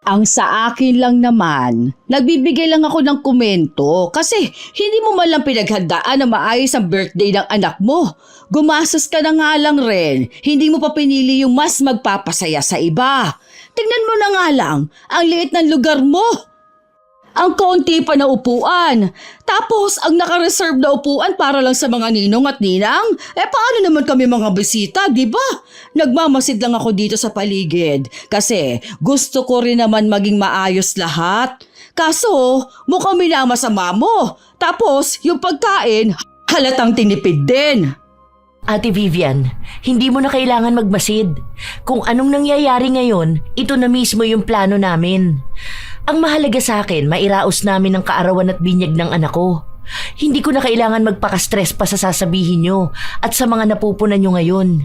Ang sa akin lang naman, nagbibigay lang ako ng komento kasi hindi mo man lang pinaghandaan na maayos ang birthday ng anak mo. Gumastos ka na nga lang rin, hindi mo pa pinili yung mas magpapasaya sa iba. Tingnan mo na nga lang, ang liit ng lugar mo. Ang kaunti pa na upuan. Tapos, ang naka-reserve na upuan para lang sa mga ninong at ninang. Paano naman kami mga bisita, di ba? Nagmamasid lang ako dito sa paligid. Kasi, gusto ko rin naman maging maayos lahat. Kaso, mukhang minamasama mo. Tapos, yung pagkain, halatang tinipid din. Ate Vivian, hindi mo na kailangan magmasid. Kung anong nangyayari ngayon, ito na mismo yung plano namin. Ang mahalaga sa akin, mairaos namin ang kaarawan at binyag ng anak ko. Hindi ko na kailangan magpaka-stress pa sa sasabihin nyo at sa mga napupunan nyo ngayon.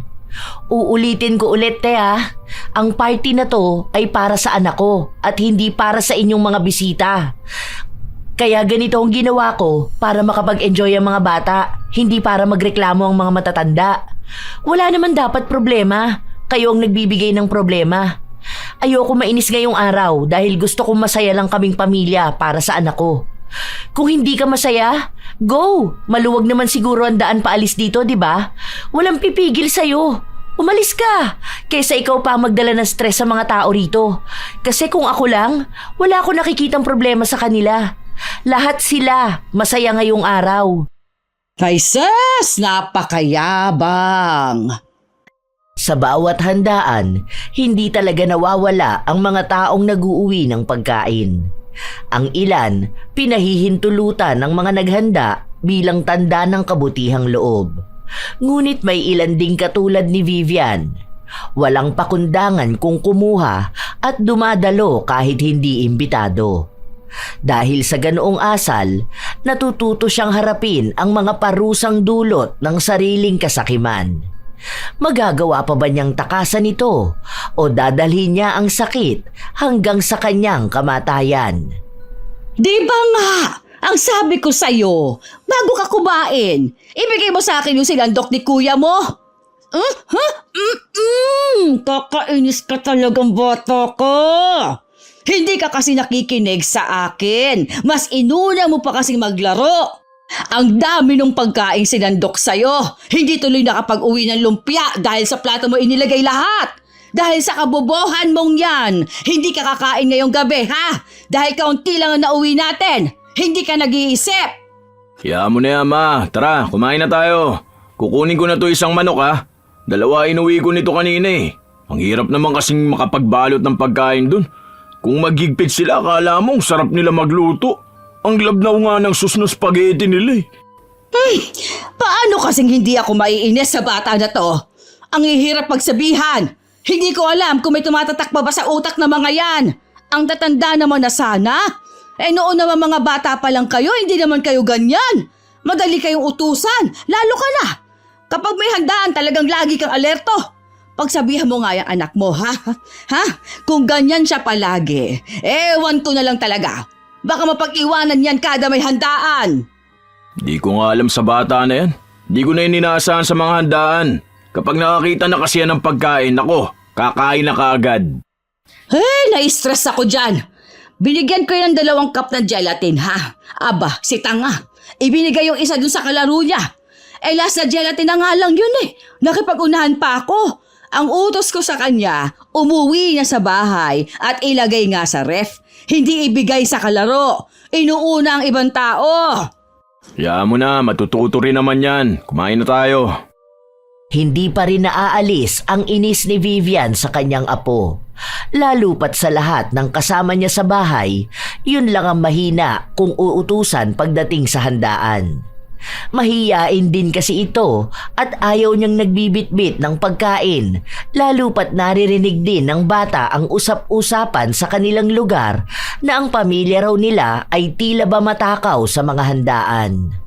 Uulitin ko ulit, ha. Ang party na to ay para sa anak ko at hindi para sa inyong mga bisita. Kaya ganito ang ginawa ko para makapag-enjoy ang mga bata, hindi para magreklamo ang mga matatanda. Wala naman dapat problema, kayo ang nagbibigay ng problema. Ayoko mainis ngayong araw dahil gusto kong masaya lang kaming pamilya para sa anak ko. Kung hindi ka masaya, go! Maluwag naman siguro ang daan paalis dito, di ba? Walang pipigil sa'yo. Umalis ka, kaysa ikaw pa magdala ng stress sa mga tao rito. Kasi kung ako lang, wala ako nakikitang problema sa kanila. Lahat sila masaya ngayong araw. Ay sis, napakayabang. Sa bawat handaan, hindi talaga nawawala ang mga taong nag-uuwi ng pagkain. Ang ilan, pinahihintulutan ng mga naghanda bilang tanda ng kabutihang loob. Ngunit may ilan ding katulad ni Vivian. Walang pakundangan kung kumuha at dumadalo kahit hindi imbitado. Dahil sa ganoong asal, natututo siyang harapin ang mga parusang dulot ng sariling kasakiman. Magagawa pa ba niyang takasan ito o dadalhin niya ang sakit hanggang sa kanyang kamatayan? Di ba nga? Ang sabi ko sa'yo, bago ka kumain, ibigay mo sa akin yung silandok ni kuya mo. Kakainis ka talagang bata ka. Hindi ka kasi nakikinig sa akin. Mas inuna mo pa kasing maglaro. Ang dami ng pagkain sinandok sa'yo. Hindi tuloy nakapag-uwi ng lumpia dahil sa plato mo inilagay lahat. Dahil sa kabobohan mong yan, hindi ka kakain ngayong gabi, ha? Dahil kaunti lang ang nauwi natin. Hindi ka nag-iisip. Kaya mo na yan, ma. Tara, kumain na tayo. Kukunin ko na to isang manok, ha? Dalawa inuwi ko nito kanina, eh. Ang hirap naman kasing makapagbalot ng pagkain dun. Kung magigpit sila, akala mong sarap nila magluto. Ang labnaw nga ng sus na spaghetti nila, eh. Paano kasing hindi ako maiinis sa bata na to? Ang hihirap pagsabihan. Hindi ko alam kung may tumatatak pa ba sa utak ng mga yan. Ang tatanda naman na sana. Noon naman mga bata pa lang kayo, hindi naman kayo ganyan. Madali kayong utusan, lalo ka na. Kapag may handaan, talagang lagi kang alerto. Pagsabihan mo nga yung anak mo, ha? Ha? Kung ganyan siya palagi, ewan ko na lang talaga. Baka mapag-iwanan yan kada may handaan. Di ko nga alam sa bata na yan. Di ko na inaasahan sa mga handaan. Kapag nakakita na kasi yan ng pagkain, ako, kakain na kaagad. Na-stress ako dyan. Binigyan ko yan 2 cup ng gelatin, ha? Aba, si tanga. Ibinigay yung isa dun sa kalaro niya. Last na gelatin na nga lang yun, eh. Nakipag-unahan pa ako. Ang utos ko sa kanya, umuwi niya sa bahay at ilagay nga sa ref. Hindi ibigay sa kalaro. Inuuna ang ibang tao. Kaya mo na, matututo rin naman yan. Kumain na tayo. Hindi pa rin naaalis ang inis ni Vivian sa kanyang apo. Lalo pat sa lahat ng kasama niya sa bahay, yun lang ang mahina kung uutusan pagdating sa handaan. Mahiyain din kasi ito at ayaw niyang nagbibitbit ng pagkain, lalo pat naririnig din ng bata ang usap-usapan sa kanilang lugar na ang pamilya raw nila ay tila ba matakaw sa mga handaan.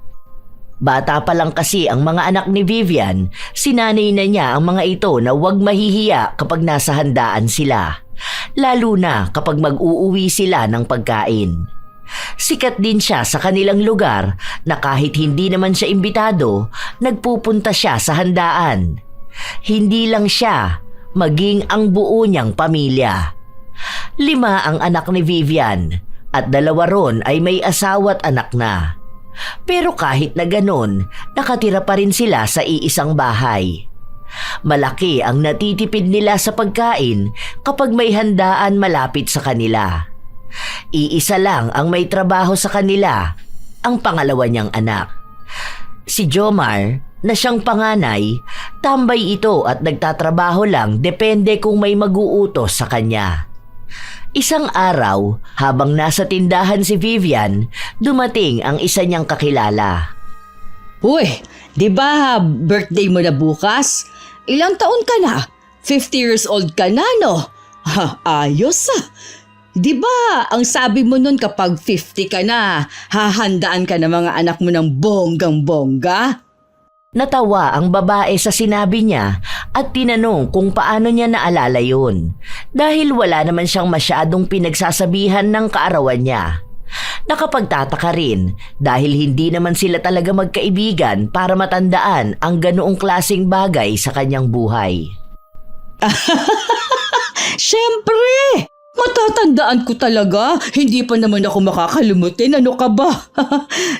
Bata pa lang kasi ang mga anak ni Vivian, sinanay na niya ang mga ito na huwag mahihiya kapag nasa handaan sila, lalo na kapag mag-uuwi sila ng pagkain. Sikat din siya sa kanilang lugar na kahit hindi naman siya imbitado, nagpupunta siya sa handaan. Hindi lang siya, maging ang buo niyang pamilya. 5 ang anak ni Vivian at 2 ron ay may asawa at anak na. Pero kahit na ganon, nakatira pa rin sila sa iisang bahay. Malaki ang natitipid nila sa pagkain kapag may handaan malapit sa kanila. Iisa lang ang may trabaho sa kanila, ang pangalawa niyang anak. Si Jomar, na siyang panganay, tambay ito at nagtatrabaho lang depende kung may mag-uutos sa kanya. Isang araw, habang nasa tindahan si Vivian, dumating ang isa niyang kakilala. Uy, di ba birthday mo na bukas? Ilang taon ka na? 50 years old ka na, no? Ha, ayos ah. Di ba ang sabi mo nun kapag 50 ka na, hahandaan ka ng mga anak mo ng bonggang-bongga? Natawa ang babae sa sinabi niya at tinanong kung paano niya naalala yun dahil wala naman siyang masyadong pinagsasabihan ng kaarawan niya. Nakapagtataka rin dahil hindi naman sila talaga magkaibigan para matandaan ang ganoong klaseng bagay sa kanyang buhay. Siyempre! Matatandaan ko talaga. Hindi pa naman ako makakalimutin. Ano ka ba?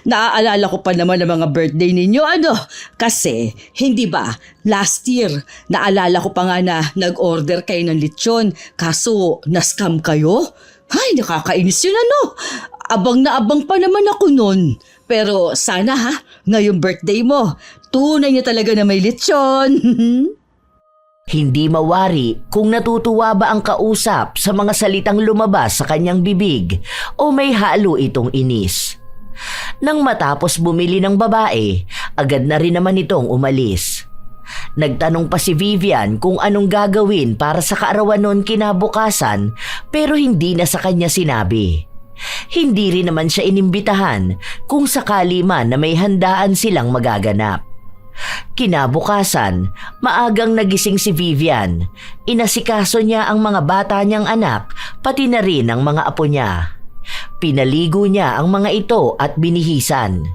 Naaalala ko pa naman ang mga birthday ninyo. Ano? Kasi, hindi ba, last year, naalala ko pa nga na nag-order kayo ng lechon. Kaso, na-scam kayo? Ay, nakakainis yun ano. Abang na abang pa naman ako nun. Pero sana ha, ngayong birthday mo, tunay niya talaga na may lechon. Hindi mawari kung natutuwa ba ang kausap sa mga salitang lumabas sa kanyang bibig o may halo itong inis. Nang matapos bumili ng babae, agad na rin naman itong umalis. Nagtanong pa si Vivian kung anong gagawin para sa kaarawan noon kinabukasan pero hindi na sa kanya sinabi. Hindi rin naman siya inimbitahan kung sakali man na may handaan silang magaganap. Kinabukasan, maagang nagising si Vivian. Inasikaso niya ang mga bata niyang anak, pati na rin ang mga apo niya. Pinaligo niya ang mga ito at binihisan.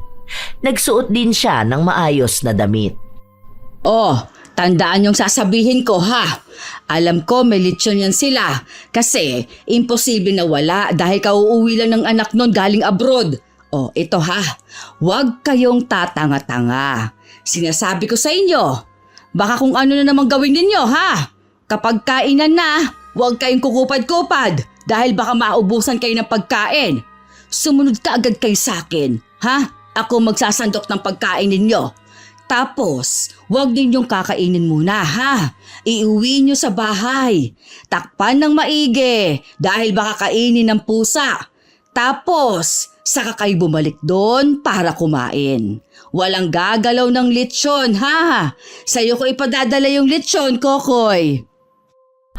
Nagsuot din siya ng maayos na damit. Oh, tandaan yung sasabihin ko ha. Alam ko may lechon yan sila. Kasi imposible na wala dahil kauuwi lang ng anak nun galing abroad. Oh, ito ha. Huwag kayong tatanga-tanga. Sinasabi ko sa inyo, baka kung ano na naman gawin ninyo ha. Kapag kainan na, huwag kayong kukupad-kupad dahil baka maubusan kayo ng pagkain. Sumunod ka agad kayo sa akin, ha? Ako magsasandok ng pagkain ninyo. Tapos, huwag ninyong kakainin muna ha. Iuwi nyo sa bahay. Takpan ng maigi dahil baka kainin ng pusa. Tapos, saka kayo bumalik doon para kumain. Walang gagalaw ng lechon, ha? Sa'yo ko ipadadala yung lechon, Kokoy.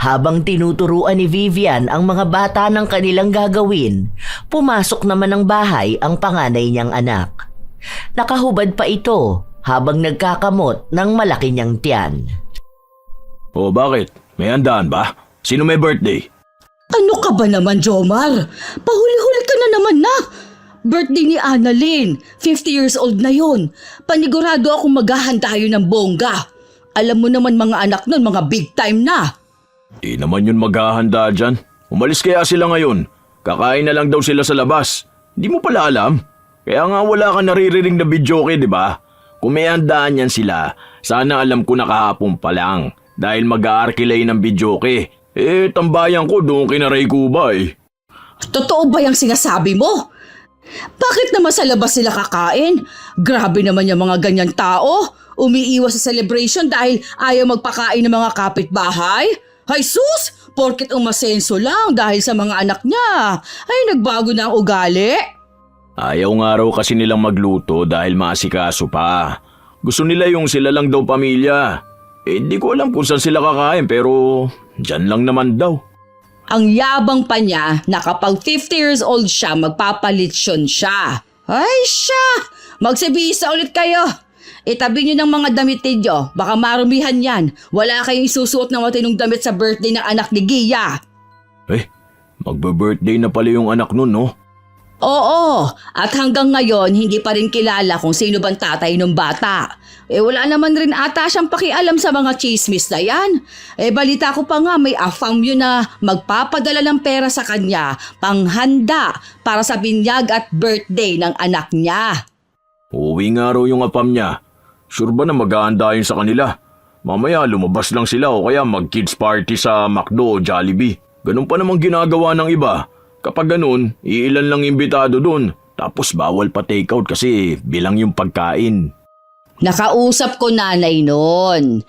Habang tinuturuan ni Vivian ang mga bata ng kanilang gagawin, pumasok naman ng bahay ang panganay niyang anak. Nakahubad pa ito habang nagkakamot ng malaki niyang tiyan. O bakit? May handaan ba? Sino may birthday? Ano ka ba naman, Jomar? Pahuli-huli ka na naman na. Birthday ni Annalyn, 50 years old na yun. Panigurado akong maghahanda yun ng bongga. Alam mo naman mga anak nun, mga big time na. Di naman yun maghahanda dyan. Umalis kaya sila ngayon. Kakain na lang daw sila sa labas. Di mo pala alam. Kaya nga wala ka naririnig na videoke, di ba? Kung may handaan yan sila, sana alam ko na kahapon pa lang. Dahil mag-aarkilay ng videoke. Tambayan ko doon kina Ray Cuba eh. Totoo ba yung sinasabi mo? Bakit naman sa labas sila kakain? Grabe naman yung mga ganyan tao. Umiiwas sa celebration dahil ayaw magpakain ng mga kapitbahay. Ay sus! Porket umasenso lang dahil sa mga anak niya. Ay nagbago na ang ugali. Ayaw nga raw kasi nilang magluto dahil maasikaso pa. Gusto nila yung sila lang daw pamilya. Hindi ko alam kung saan sila kakain pero dyan lang naman daw. Ang yabang pa niya na kapag 50 years old siya, magpapalitsyon siya. Ay siya! Magsibisa ulit kayo. Itabi niyo ng mga damit ninyo. Baka marumihan yan. Wala kayong isusuot ng matinong damit sa birthday ng anak ni Gia. Magbe-birthday na pala yung anak nun, no? Oo, at hanggang ngayon hindi pa rin kilala kung sino bang tatay ng bata. Wala naman rin ata siyang pakialam sa mga chismis na yan. Balita ko pa nga may afam yun na magpapadala ng pera sa kanya panghanda para sa binyag at birthday ng anak niya. Uwi nga raw yung apam niya. Sure ba na maghahanda yun sa kanila? Mamaya lumabas lang sila o kaya mag-kids party sa McDo o Jollibee. Ganun pa namang ginagawa ng iba. Kapag ganun, iilan lang imbitado dun. Tapos bawal pa takeout kasi bilang yung pagkain. Nakausap ko nanay noon.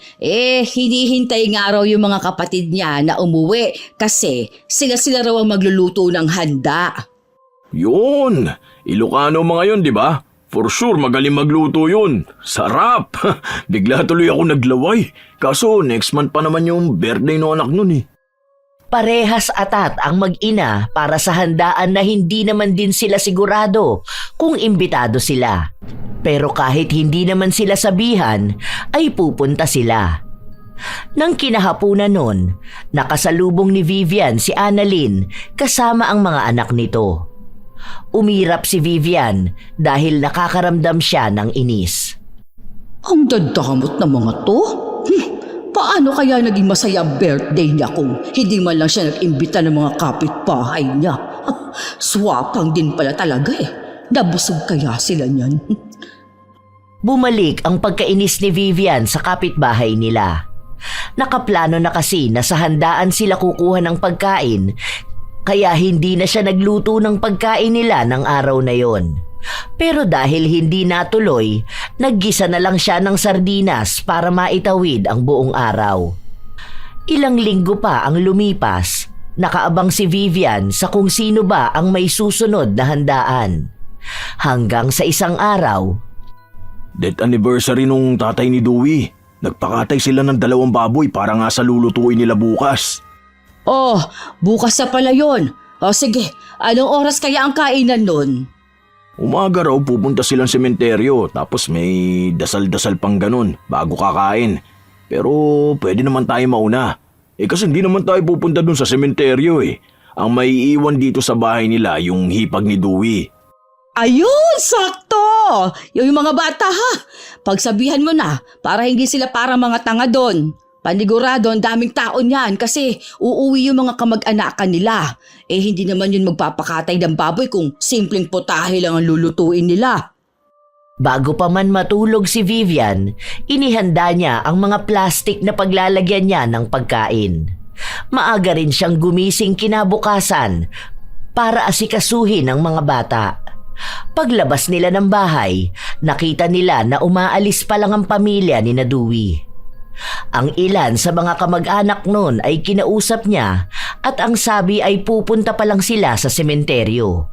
Hinihintay nga raw yung mga kapatid niya na umuwi kasi sila raw ang magluluto ng handa. Yun! Ilocano mga yun, di ba? For sure, magaling magluto yun. Sarap! Bigla tuloy ako naglaway. Kaso next month pa naman yung birthday ng anak nun eh. Parehas atat ang mag-ina para sa handaan na hindi naman din sila sigurado kung imbitado sila. Pero kahit hindi naman sila sabihan, ay pupunta sila. Nang kinahapunan nun, nakasalubong ni Vivian si Annalyn kasama ang mga anak nito. Umirap si Vivian dahil nakakaramdam siya ng inis. Ang dadamot ng mga to? Paano kaya naging masaya ang birthday niya kung hindi man lang siya nag-imbita ng mga kapitbahay niya? Swapang din pala talaga eh. Nabusog kaya sila niyan? Bumalik ang pagkainis ni Vivian sa kapitbahay nila. Nakaplano na kasi na sa handaan sila kukuha ng pagkain, kaya hindi na siya nagluto ng pagkain nila ng araw na yon. Pero dahil hindi natuloy, naggisa na lang siya ng sardinas para maitawid ang buong araw. Ilang linggo pa ang lumipas, nakaabang si Vivian sa kung sino ba ang may susunod na handaan. Hanggang sa isang araw, Death anniversary nung tatay ni Dewey. Nagpakatay sila ng 2 baboy para nga sa lulutuin nila bukas. Bukas na pala yun. Sige, anong oras kaya ang kainan nun? Umaga raw pupunta silang sementeryo tapos may dasal-dasal pang ganun bago kakain. Pero pwede naman tayo mauna. Kasi hindi naman tayo pupunta dun sa sementeryo eh. Ang may iwan dito sa bahay nila yung hipag ni Dewey. Ayun, sakto! Yung mga bata ha. Pagsabihan mo na para hindi sila para mga tanga doon. Panigurado ang daming tao niyan kasi uuwi yung mga kamag-anakan nila. Hindi naman yun magpapakatay ng baboy kung simpleng potahe lang ang lulutuin nila. bago pa man matulog si Vivian, inihanda niya ang mga plastic na paglalagyan niya ng pagkain. Maaga rin siyang gumising kinabukasan para asikasuhin ang mga bata. Paglabas nila ng bahay, nakita nila na umaalis pa lang ang pamilya ni Dewey. Ang ilan sa mga kamag-anak noon ay kinausap niya at ang sabi ay pupunta pa lang sila sa sementeryo.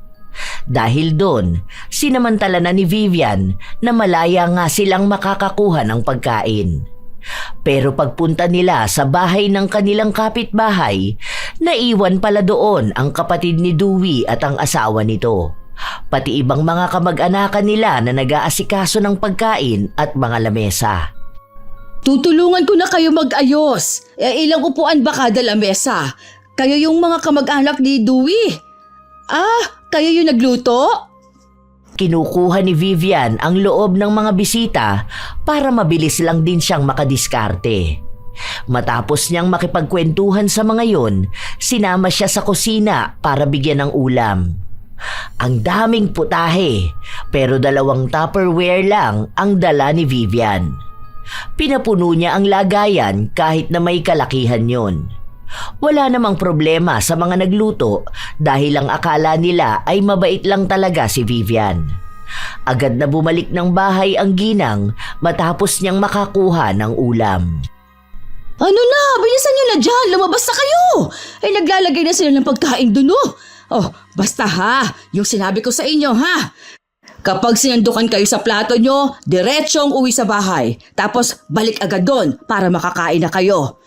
Dahil doon, sinamantala na ni Vivian na malaya nga silang makakakuha ng pagkain. Pero pagpunta nila sa bahay ng kanilang kapitbahay, naiwan pala doon ang kapatid ni Dewey at ang asawa nito. Pati ibang mga kamag-anakan nila na nag-aasikaso ng pagkain at mga lamesa. Tutulungan ko na kayo mag-ayos. Ilang upuan ba kada lamesa? Kayo yung mga kamag-anak ni Dewey. Kayo yung nagluto? Kinukuha ni Vivian ang loob ng mga bisita para mabilis lang din siyang makadiskarte. Matapos niyang makipagkwentuhan sa mga yon, sinama siya sa kusina para bigyan ng ulam. Ang daming putahe, pero 2 Tupperware lang ang dala ni Vivian. Pinapuno niya ang lagayan kahit na may kalakihan yon. Wala namang problema sa mga nagluto dahil ang akala nila ay mabait lang talaga si Vivian. Agad na bumalik ng bahay ang ginang matapos niyang makakuha ng ulam. Ano na? Bilisan niyo na dyan. Lumabas na kayo. Naglalagay na sila ng pagkain dun basta ha. Yung sinabi ko sa inyo ha. Kapag sinandukan kayo sa plato nyo, diretsong uwi sa bahay. Tapos balik agad doon para makakain na kayo.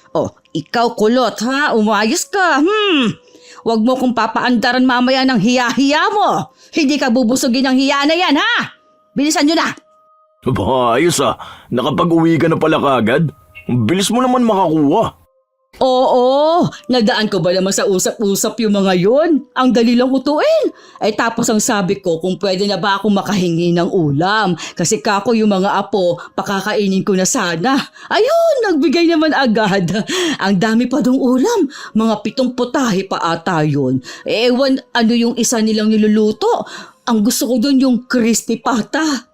Ikaw kulot ha, umayos ka. Huwag mo kong papaandaran mamaya ng hiya-hiya mo. Hindi ka bubusugin ng hiya na yan ha. Bilisan nyo na. Ayos Nakapag-uwi ka na pala kagad. Ang bilis mo naman makakuha. Oo, nadaan ko ba naman sa usap-usap yung mga yun? Ang dali lang utuin. Tapos ang sabi ko kung pwede na ba ako makahingi ng ulam. Kasi kako yung mga apo, pakakainin ko na sana. Ayun, nagbigay naman agad. Ang dami pa dong ulam. Mga 7 putahe pa ata yun. Ewan ano yung isa nilang niluluto. Ang gusto ko dun yung crispy pata.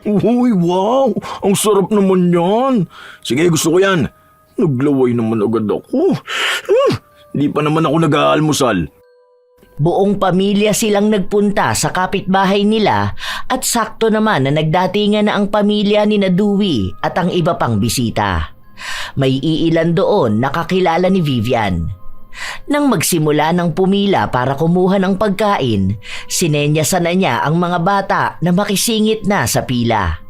Uy, wow! Ang sarap naman yan! Sige, gusto ko yan. Naglaway naman agad ako. Di pa naman ako nag-aalmusal. Buong pamilya silang nagpunta sa kapitbahay nila at sakto naman na nagdatingan na ang pamilya ni Dewey at ang iba pang bisita. May iilan doon nakakilala ni Vivian. Nang magsimula ng pumila para kumuha ng pagkain, sinenyasan na niya ang mga bata na makisingit na sa pila.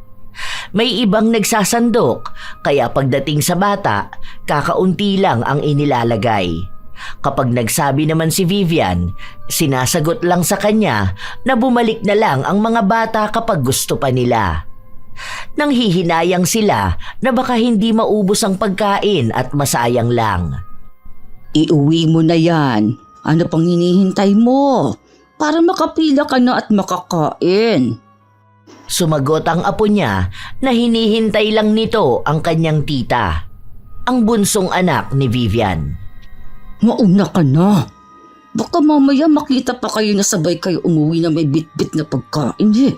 May ibang nagsasandok, kaya pagdating sa bata, kakaunti lang ang inilalagay. Kapag nagsabi naman si Vivian, sinasagot lang sa kanya na bumalik na lang ang mga bata kapag gusto pa nila. Nang hihinayang sila na baka hindi maubos ang pagkain at masayang lang. Iuwi mo na yan. Ano pang hinihintay mo? Para makapila ka na at makakain. Sumagot ang apo niya na hinihintay lang nito ang kanyang tita, ang bunsong anak ni Vivian. Mauna ka na. Baka mamaya makita pa kayo na sabay kayo umuwi na may bit-bit na pagkain eh.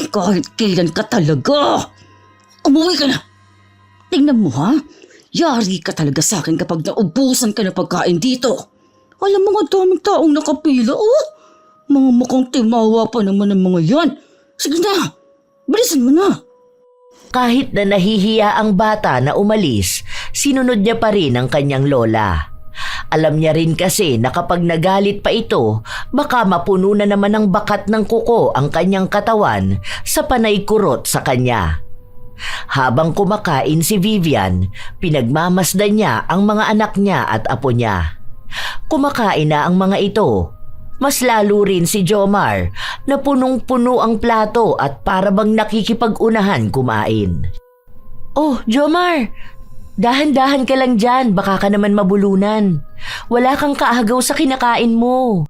Kahit kailan ka talaga. Umuwi ka na. Tingnan mo ha. Yari ka talaga sa akin kapag naubusan ka ng pagkain dito. Alam mga daming taong nakapila oh. Mga mukhang timawa pa naman ng mga yan. Sige na, bilisan mo na. Kahit na nahihiya ang bata na umalis, sinunod niya pa rin ang kanyang lola. Alam niya rin kasi na kapag nagalit pa ito, baka mapuno na naman ng bakat ng kuko ang kanyang katawan sa panay kurot sa kanya. Habang kumakain si Vivian, pinagmamasdan niya ang mga anak niya at apo niya. Kumakain na ang mga ito. Mas lalo rin si Jomar na punong-puno ang plato at para bang nakikipag-unahan kumain. Oh, Jomar! Dahan-dahan ka lang dyan, baka ka naman mabulunan. Wala kang kaagaw sa kinakain mo.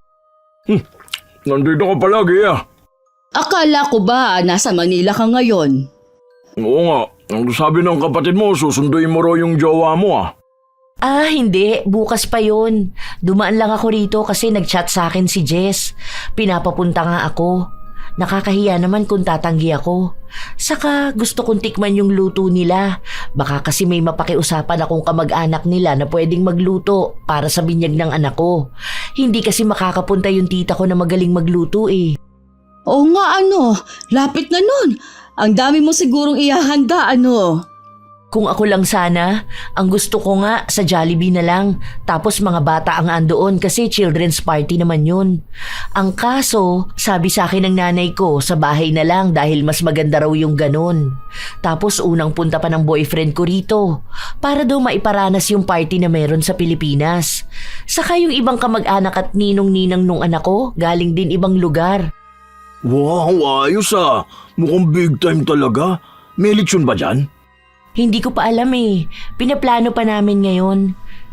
Nandito ka palagi ah. Akala ko ba nasa Manila ka ngayon? Oo nga, ang sabi ng kapatid mo, susunduin mo raw yung jowa mo ah. Ah, hindi. Bukas pa yun. Dumaan lang ako rito kasi nag-chat sa akin si Jess. Pinapapunta nga ako. Nakakahiya naman kung tatanggi ako. Saka gusto kong tikman yung luto nila. Baka kasi may mapakiusapan akong kamag-anak nila na pwedeng magluto para sa binyag ng anak ko. Hindi kasi makakapunta yung tita ko na magaling magluto eh. Oo nga lapit na nun. Ang dami mo sigurong ihahanda Kung ako lang sana, ang gusto ko nga sa Jollibee na lang. Tapos mga bata ang andoon kasi children's party naman yun. Ang kaso, sabi sa akin ng nanay ko sa bahay na lang dahil mas maganda raw yung ganun. Tapos unang punta pa ng boyfriend ko rito para daw maiparanas yung party na meron sa Pilipinas. Saka yung ibang kamag-anak at ninong-ninang nung anak ko galing din ibang lugar. Wow, ayos ah. Mukhang big time talaga. May lechon ba dyan? Hindi ko pa alam eh. Pinaplano pa namin ngayon.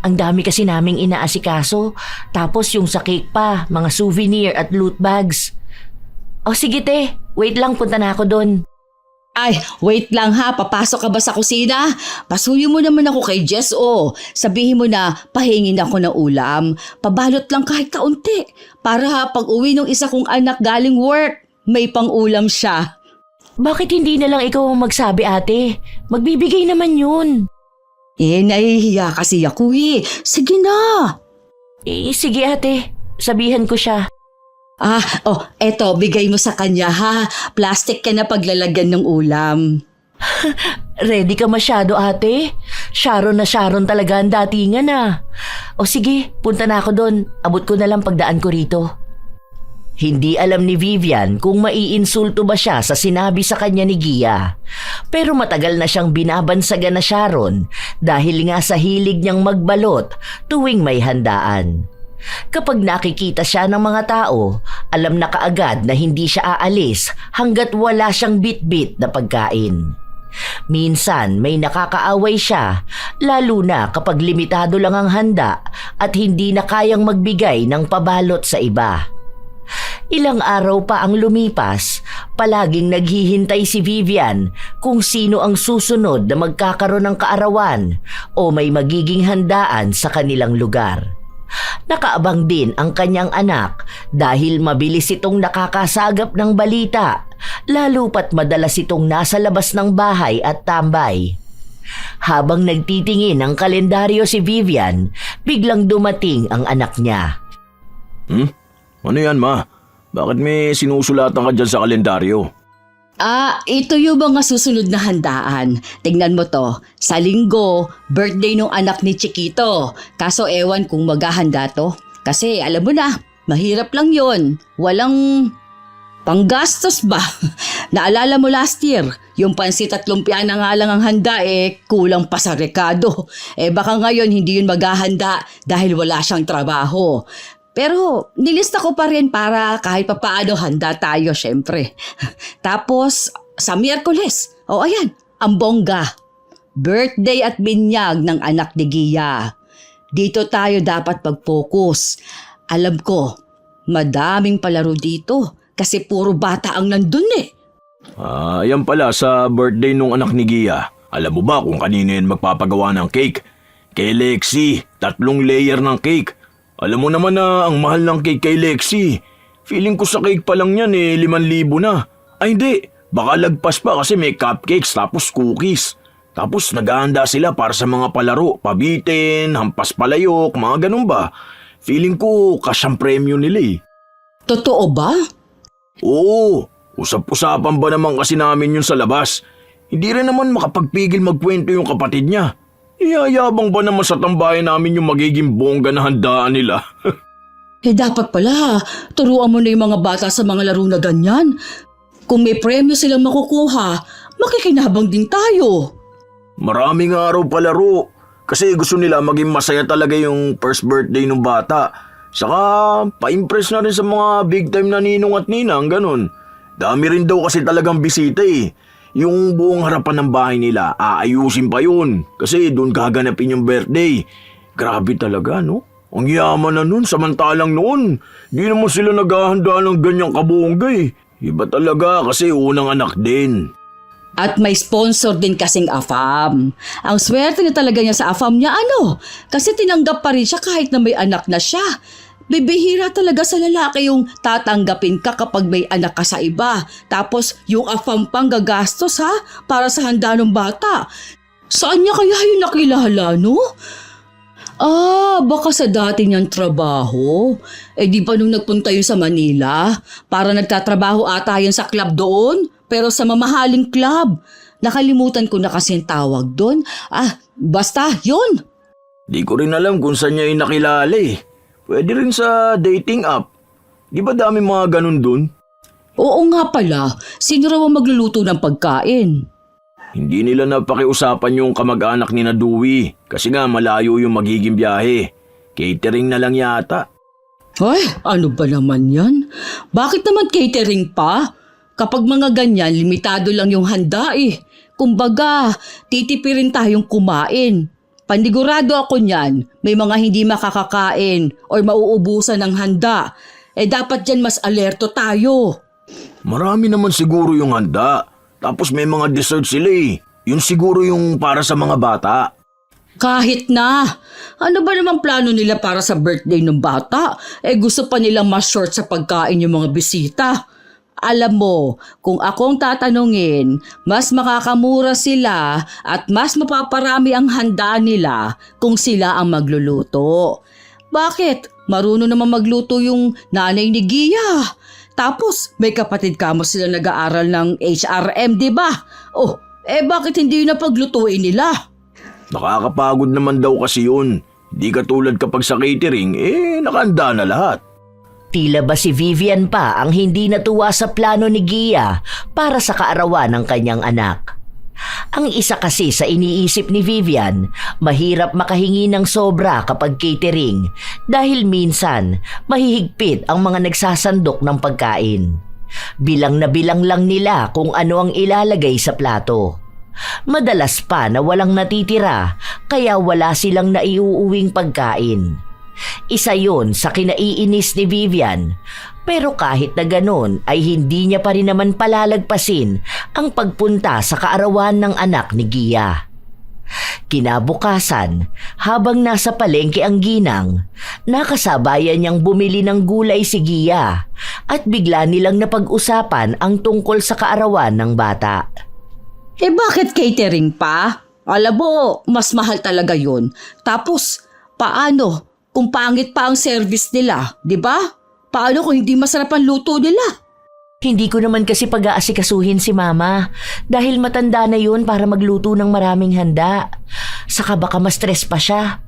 Ang dami kasi naming inaasikaso. Tapos yung sa cake pa, mga souvenir at loot bags. O sige te, wait lang, punta na ako doon. Ay, wait lang ha. Papasok ka ba sa kusina? Pasuyo mo naman ako kay Jess Sabihin mo na pahingin ako ng ulam. Pabalot lang kahit kaunti. Para pag uwi ng isa kong anak galing work, may pang-ulam siya. Bakit hindi na lang ikaw ang magsabi ate? Magbibigay naman yun. Nahihiya kasi ako eh. Sige na. Sige ate, sabihan ko siya. Eto, bigay mo sa kanya ha. Plastic ka na paglalagyan ng ulam. Ready ka masyado ate? Sharon na Sharon talaga ang datingan ah. O sige, punta na ako doon. Abot ko na lang pagdaan ko rito. Hindi alam ni Vivian kung maiinsulto ba siya sa sinabi sa kanya ni Gia. Pero matagal na siyang binabansagan na Sharon dahil nga sa hilig niyang magbalot tuwing may handaan. Kapag nakikita siya ng mga tao, alam na kaagad na hindi siya aalis hanggat wala siyang bit-bit na pagkain. Minsan may nakakaaway siya, lalo na kapag limitado lang ang handa at hindi na kayang magbigay ng pabalot sa iba. Ilang araw pa ang lumipas, palaging naghihintay si Vivian kung sino ang susunod na magkakaroon ng kaarawan o may magiging handaan sa kanilang lugar. Nakaabang din ang kanyang anak dahil mabilis itong nakakasagap ng balita, lalo pat madalas itong nasa labas ng bahay at tambay. Habang nagtitingin ng kalendaryo si Vivian, biglang dumating ang anak niya. Ano yan, ma? Bakit may sinusulatan ka dyan sa kalendaryo? Ito yung mga susunod na handaan. Tingnan mo to. Sa linggo, birthday nung anak ni Chiquito. Kaso ewan kung maghahanda to. Kasi alam mo na, mahirap lang yon. Walang panggastos ba? Naalala mo last year, yung pansit at lumpia na nga lang ang handa kulang pa sa rekado. Baka ngayon hindi yun maghahanda dahil wala siyang trabaho. Pero nilista ko pa rin para kahit papaano handa tayo syempre. Tapos sa Miyerkules, ayan, ang bongga. Birthday at binyag ng anak ni Gia. Dito tayo dapat mag-focus. Alam ko, madaming palaro dito kasi puro bata ang nandun Yan pala sa birthday nung anak ni Gia. Alam mo ba kung kanino yan magpapagawa ng cake? Kay Lexi, 3 layer ng cake. Alam mo naman na ang mahal ng cake kay Lexi. Feeling ko sa cake pa lang yan 5,000 na. Ay hindi, baka lagpas pa kasi may cupcakes tapos cookies. Tapos naghahanda sila para sa mga palaro, pabitin, hampas palayok, mga ganun ba. Feeling ko kasyang premyo nila Totoo ba? Oo, usap-usapan ba naman kasi namin yun sa labas. Hindi rin naman makapagpigil magkwento yung kapatid niya. Iyayabang ba naman sa tambayan namin yung magiging bongga na handaan nila? Dapat pala, turuan mo na yung mga bata sa mga laro na ganyan. Kung may premyo silang makukuha, makikinabang din tayo. Maraming araw palaro. Kasi gusto nila maging masaya talaga yung first birthday ng bata. Saka pa-impress na rin sa mga big time na ninong at ninang, ganun. Dami rin daw kasi talagang bisita Yung buong harapan ng bahay nila, aayusin pa yun. Kasi doon gaganapin yung birthday. Grabe talaga, no? Ang yaman na nun, samantalang noon. Di naman sila naghahanda ng ganyang kabongga Iba talaga kasi unang anak din. At may sponsor din kasing AFAM. Ang swerte na talaga niya sa AFAM niya kasi tinanggap pa rin siya kahit na may anak na siya. Bibihira talaga sa lalaki yung tatanggapin ka kapag may anak ka sa iba. Tapos yung AFAM pang gagastos para sa handa ng bata. Saan niya kaya yung nakilala, no? Baka sa dati niyang trabaho. Di ba nung nagpunta yun sa Manila? Para nagtatrabaho ata yun sa club doon, pero sa mamahaling club. Nakalimutan ko na kasi yung tawag doon. Basta yun. Di ko rin alam kung saan niya yung nakilala Pwede rin sa dating app. Di ba dami mga ganun dun? Oo nga pala, sino raw ang magluluto ng pagkain? Hindi nila napakiusapan yung kamag-anak ni Dewey kasi nga malayo yung magiging biyahe. Catering na lang yata. Ay, ano ba naman yan? Bakit naman catering pa? Kapag mga ganyan, limitado lang yung handa Kumbaga, titipirin tayong kumain. Panigurado ako niyan, may mga hindi makakakain o mauubusan ng handa. Dapat dyan mas alerto tayo. Marami naman siguro yung handa. Tapos may mga dessert sila Yun siguro yung para sa mga bata. Kahit na. Ano ba naman plano nila para sa birthday ng bata? Gusto pa nilang mas short sa pagkain yung mga bisita. Alam mo, kung akong tatanungin, mas makakamura sila at mas mapaparami ang handa nila kung sila ang magluluto. Bakit? Marunong naman magluto yung nanay ni Gia. Tapos may kapatid kamo sila nag-aaral ng HRM, di ba? Bakit hindi yun napaglutuin nila? Nakakapagod naman daw kasi yun. Di katulad kapag sa catering, nakahanda na lahat. Tila ba si Vivian pa ang hindi natuwa sa plano ni Gia para sa kaarawan ng kanyang anak. Ang isa kasi sa iniisip ni Vivian, mahirap makahingi ng sobra kapag catering dahil minsan mahihigpit ang mga nagsasandok ng pagkain. Bilang na bilang lang nila kung ano ang ilalagay sa plato. Madalas pa na walang natitira kaya wala silang naiuuwing pagkain. Isa yon sa kinaiinis ni Vivian, pero kahit na ganon ay hindi niya pa rin naman palalagpasin ang pagpunta sa kaarawan ng anak ni Gia. Kinabukasan, habang nasa palengke ang ginang, nakasabayan niyang bumili ng gulay si Gia at bigla nilang napag-usapan ang tungkol sa kaarawan ng bata. Bakit catering pa? Alam mo, mas mahal talaga yun. Tapos, paano kung pangit pa ang service nila, di ba? Paano kung hindi masarap ang luto nila? Hindi ko naman kasi pag-aasikasuhin si Mama dahil matanda na yun para magluto ng maraming handa. Saka baka ma-stress pa siya.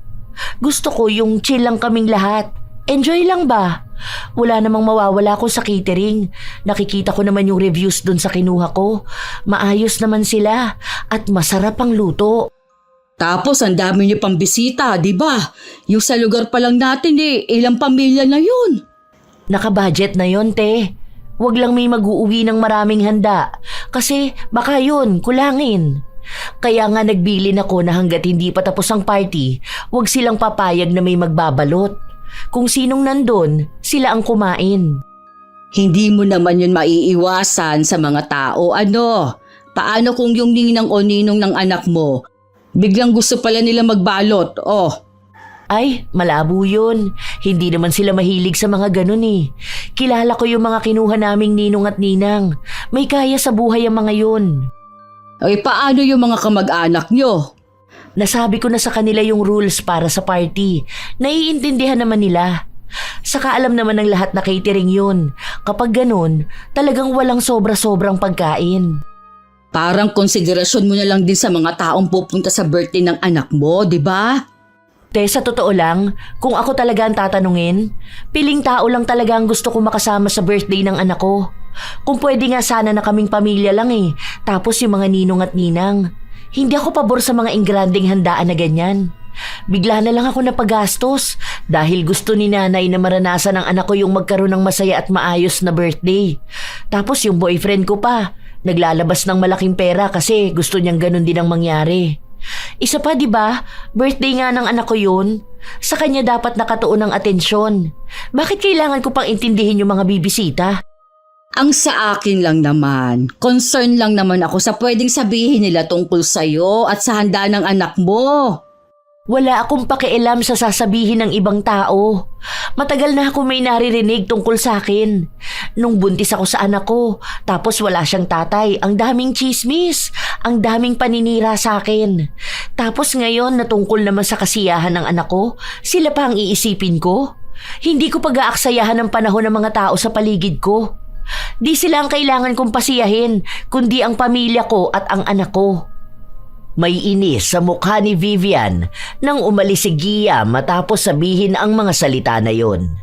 Gusto ko yung chill lang kaming lahat. Enjoy lang ba? Wala namang mawawala ko sa catering. Nakikita ko naman yung reviews dun sa kinuha ko. Maayos naman sila at masarap ang luto. Tapos ang dami niyo pang bisita, di ba? Yung sa lugar pa lang natin ilang pamilya na yun. Naka-budget na yon, te. Huwag lang may mag-uuwi ng maraming handa kasi baka yun, kulangin. Kaya nga nagbilin ako na hanggat hindi pa tapos ang party, huwag silang papayag na may magbabalot. Kung sinong nandun, sila ang kumain. Hindi mo naman yun maiiwasan sa mga tao. Paano kung yung ninang o ninong ng anak mo, biglang gusto pala nila magbalot, Ay, malabo yun. Hindi naman sila mahilig sa mga ganun eh. Kilala ko yung mga kinuha naming ninong at ninang. May kaya sa buhay ang mga yun. Paano yung mga kamag-anak nyo? Nasabi ko na sa kanila yung rules para sa party. Naiintindihan naman nila. Saka alam naman ng lahat na catering yun. Kapag ganun, talagang walang sobra-sobrang pagkain. Parang konsiderasyon mo na lang din sa mga taong pupunta sa birthday ng anak mo, di ba? Te, sa totoo lang, kung ako talaga ang tatanungin, piling tao lang talaga ang gusto ko makasama sa birthday ng anak ko. Kung pwede nga sana na kaming pamilya lang eh, tapos yung mga ninong at ninang. Hindi ako pabor sa mga ingranding handaan na ganyan. Bigla na lang ako napagastos dahil gusto ni nanay na maranasan ng anak ko yung magkaroon ng masaya at maayos na birthday. Tapos yung boyfriend ko pa, naglalabas ng malaking pera kasi gusto niyang ganun din ang mangyari. Isa pa, di ba? Birthday nga ng anak ko yun. Sa kanya dapat nakatuon ng atensyon. Bakit kailangan ko pang intindihin yung mga bibisita? Ang sa akin lang naman, concern lang naman ako sa pwedeng sabihin nila tungkol sa'yo at sa handa ng anak mo. Wala akong pakialam sa sasabihin ng ibang tao. Matagal na ako may naririnig tungkol sa akin. Nung buntis ako sa anak ko, tapos wala siyang tatay, ang daming chismis, ang daming paninira sa akin. Tapos ngayon na tungkol naman sa kasiyahan ng anak ko, sila pa ang iisipin ko. Hindi ko pag-aaksayahan ng panahon ng mga tao sa paligid ko. Di sila ang kailangan kong pasiyahin, kundi ang pamilya ko at ang anak ko. May inis sa mukha ni Vivian nang umalis si Gia matapos sabihin ang mga salita na yon.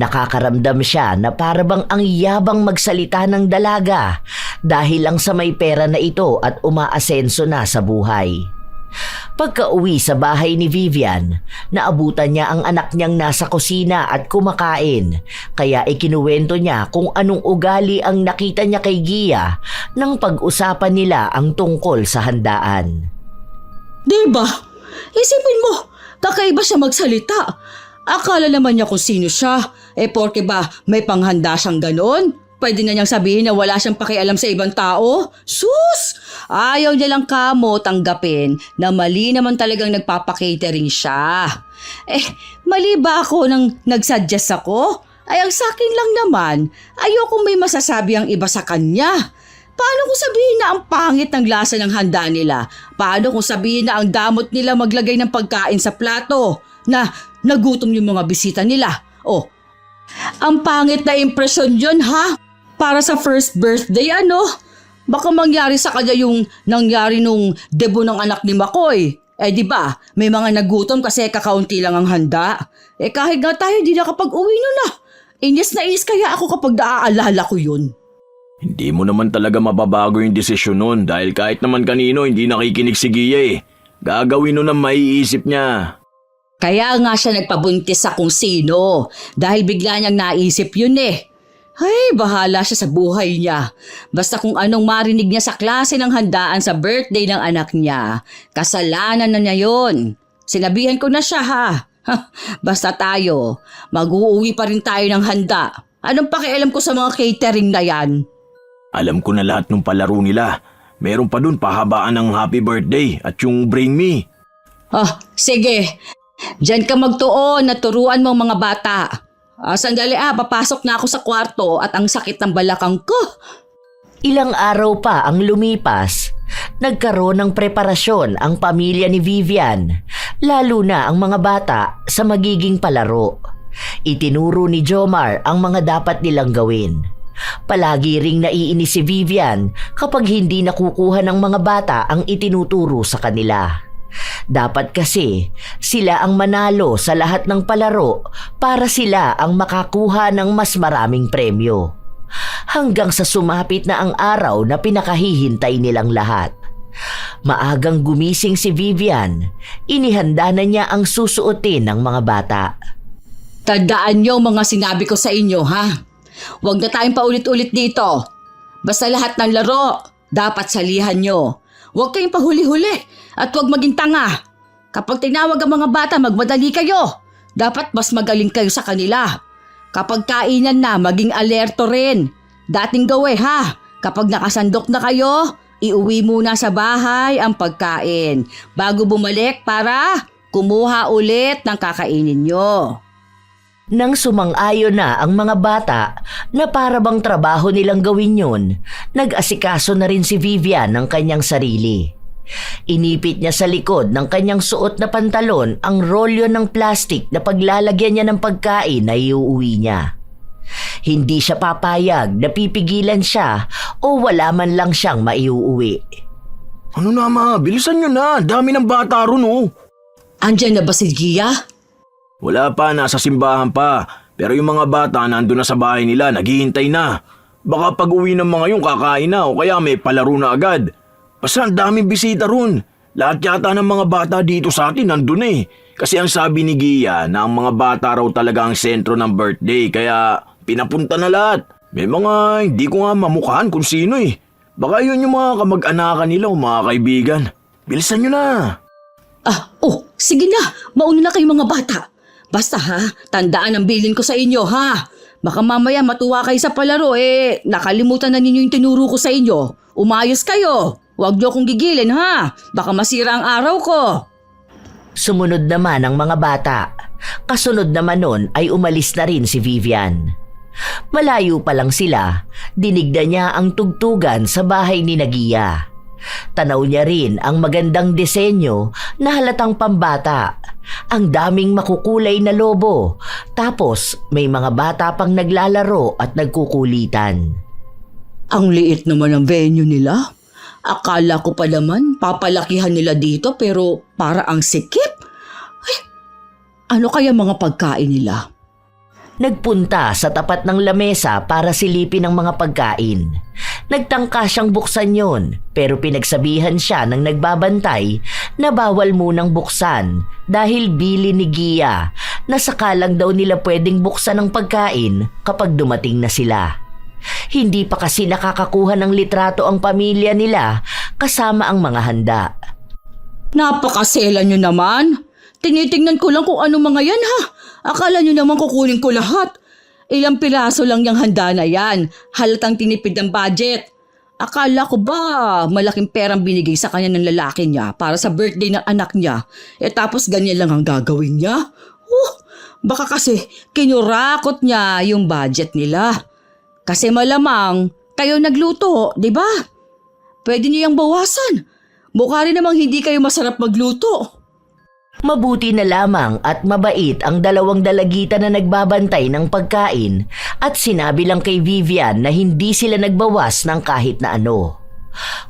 Nakakaramdam siya na parabang ang yabang magsalita ng dalaga dahil lang sa may pera na ito at umaasenso na sa buhay. Pagka-uwi sa bahay ni Vivian, naabutan niya ang anak niyang nasa kusina at kumakain, kaya ikinuwento niya kung anong ugali ang nakita niya kay Gia nang pag-usapan nila ang tungkol sa handaan. Diba? Isipin mo, kakaiba siya magsalita. Akala naman niya kung sino siya. Porke ba may panghanda siyang ganon? Pwede na niyang sabihin na wala siyang pakialam sa ibang tao? Sus! Ayaw niya lang kamo tanggapin na mali naman talagang nagpapakatering siya. Mali ba ako nang nagsuggest ako? Ang sakin lang naman, ayokong may masasabi ang iba sa kanya. Paano kung sabihin na ang pangit ng lasa ng handa nila? Paano kung sabihin na ang damot nila maglagay ng pagkain sa plato? Na nagutom yung mga bisita nila? Ang pangit na impresyon yun, ha? Para sa first birthday, Baka mangyari sa kanya yung nangyari nung debut ng anak ni Makoy. Di ba? May mga nagutom kasi kakaunti lang ang handa. Kahit nga tayo di nakapag-uwi nun na. Inis na inis kaya ako kapag naaalala ko yun. Hindi mo naman talaga mababago yung desisyon nun dahil kahit naman kanino hindi nakikinig si Gia eh. Gagawin nun ang maiisip niya. Kaya nga siya nagpabuntis sa kung sino dahil bigla niyang naisip yun eh. Ay, bahala siya sa buhay niya. Basta kung anong marinig niya sa klase ng handaan sa birthday ng anak niya, kasalanan na niya yun. Sinabihan ko na siya ha. Basta tayo, mag-uuwi pa rin tayo ng handa. Anong pakialam ko sa mga catering na yan? Alam ko na lahat ng palaro nila. Meron pa dun pahabaan ng happy birthday at yung bring me. Sige. Diyan ka magtuon na turuan mo ang mga bata. Sandali papasok na ako sa kwarto at ang sakit ng balakang ko. Ilang araw pa ang lumipas, nagkaroon ng preparasyon ang pamilya ni Vivian, lalo na ang mga bata sa magiging palaro. Itinuro ni Jomar ang mga dapat nilang gawin. Palagi ring naiinis si Vivian kapag hindi nakukuha ng mga bata ang itinuturo sa kanila. Dapat kasi sila ang manalo sa lahat ng palaro para sila ang makakuha ng mas maraming premyo. Hanggang sa sumapit na ang araw na pinakahihintay nilang lahat. Maagang gumising si Vivian, inihanda na niya ang susuotin ng mga bata. Tandaan niyo mga sinabi ko sa inyo ha. Huwag na tayong paulit-ulit dito. Basta lahat ng laro, dapat salihan niyo. Huwag kayong pahuli-huli at huwag maging tanga. Kapag tinawag ang mga bata, magmadali kayo. Dapat mas magaling kayo sa kanila. Kapag kainan na, maging alerto rin. Dating gawin ha. Kapag nakasandok na kayo, iuwi muna sa bahay ang pagkain bago bumalik para kumuha ulit ng kakainin nyo. Nang sumang-ayon na ang mga bata na para bang trabaho nilang gawin yun, nag-asikaso na rin si Vivian ng kanyang sarili. Inipit niya sa likod ng kanyang suot na pantalon ang rolyo ng plastik na paglalagyan niya ng pagkain na iuuwi niya. Hindi siya papayag na pipigilan siya o wala man lang siyang maiuuwi. Ano na ma, bilisan nyo na, dami ng bata ron oh. Andyan na ba si Gia? Wala pa, nasa simbahan pa. Pero yung mga bata nandun na sa bahay nila, naghihintay na. Baka pag uwi ng mga yung kakain na o kaya may palaro na agad. Basta ang daming bisita ron. Lahat yata ng mga bata dito sa atin nandun eh. Kasi ang sabi ni Gia na ang mga bata raw talaga ang sentro ng birthday kaya pinapunta na lahat. May mga hindi ko nga mamukhaan kung sino eh. Baka yun yung mga kamag-anakan nila o mga kaibigan. Bilisan nyo na. Sige na. Mauna na kayo mga bata. Basta ha, tandaan ang bilin ko sa inyo ha. Baka mamaya matuwa kayo sa palaro nakalimutan na ninyo yung tinuro ko sa inyo. Umayos kayo. Huwag niyo akong gigilin ha. Baka masira ang araw ko. Sumunod naman ang mga bata. Kasunod naman nun ay umalis na rin si Vivian. Malayo pa lang sila, dinigda niya ang tugtugan sa bahay ni Gia. Tanaw niya rin ang magandang disenyo na halatang pambata. Ang daming makukulay na lobo. Tapos may mga bata pang naglalaro at nagkukulitan. Ang liit naman ang venue nila. Akala ko pa naman papalakihan nila dito pero para ang sikip. Ay, ano kaya mga pagkain nila? Nagpunta sa tapat ng lamesa para silipin ang mga pagkain. Nagtangka siyang buksan yon pero pinagsabihan siya ng nagbabantay na bawal munang buksan dahil bili ni Gia na sakalang daw nila pwedeng buksan ang pagkain kapag dumating na sila. Hindi pa kasi nakakakuha ng litrato ang pamilya nila kasama ang mga handa. Napakasela nyo naman. Tinitingnan ko lang kung ano mga yan ha. Akala nyo naman kukunin ko lahat. Ilang piraso lang yung handa na yan. Halatang tinipid ng budget. Akala ko ba malaking perang binigay sa kanya ng lalaki niya para sa birthday ng anak niya. Tapos ganyan lang ang gagawin niya? Baka kasi kinurakot niya yung budget nila. Kasi malamang kayo nagluto, di ba? Pwede niyo yung bawasan. Mukha rin namang hindi kayo masarap magluto. Mabuti na lamang at mabait ang dalawang dalagita na nagbabantay ng pagkain at sinabi lang kay Vivian na hindi sila nagbawas ng kahit na ano.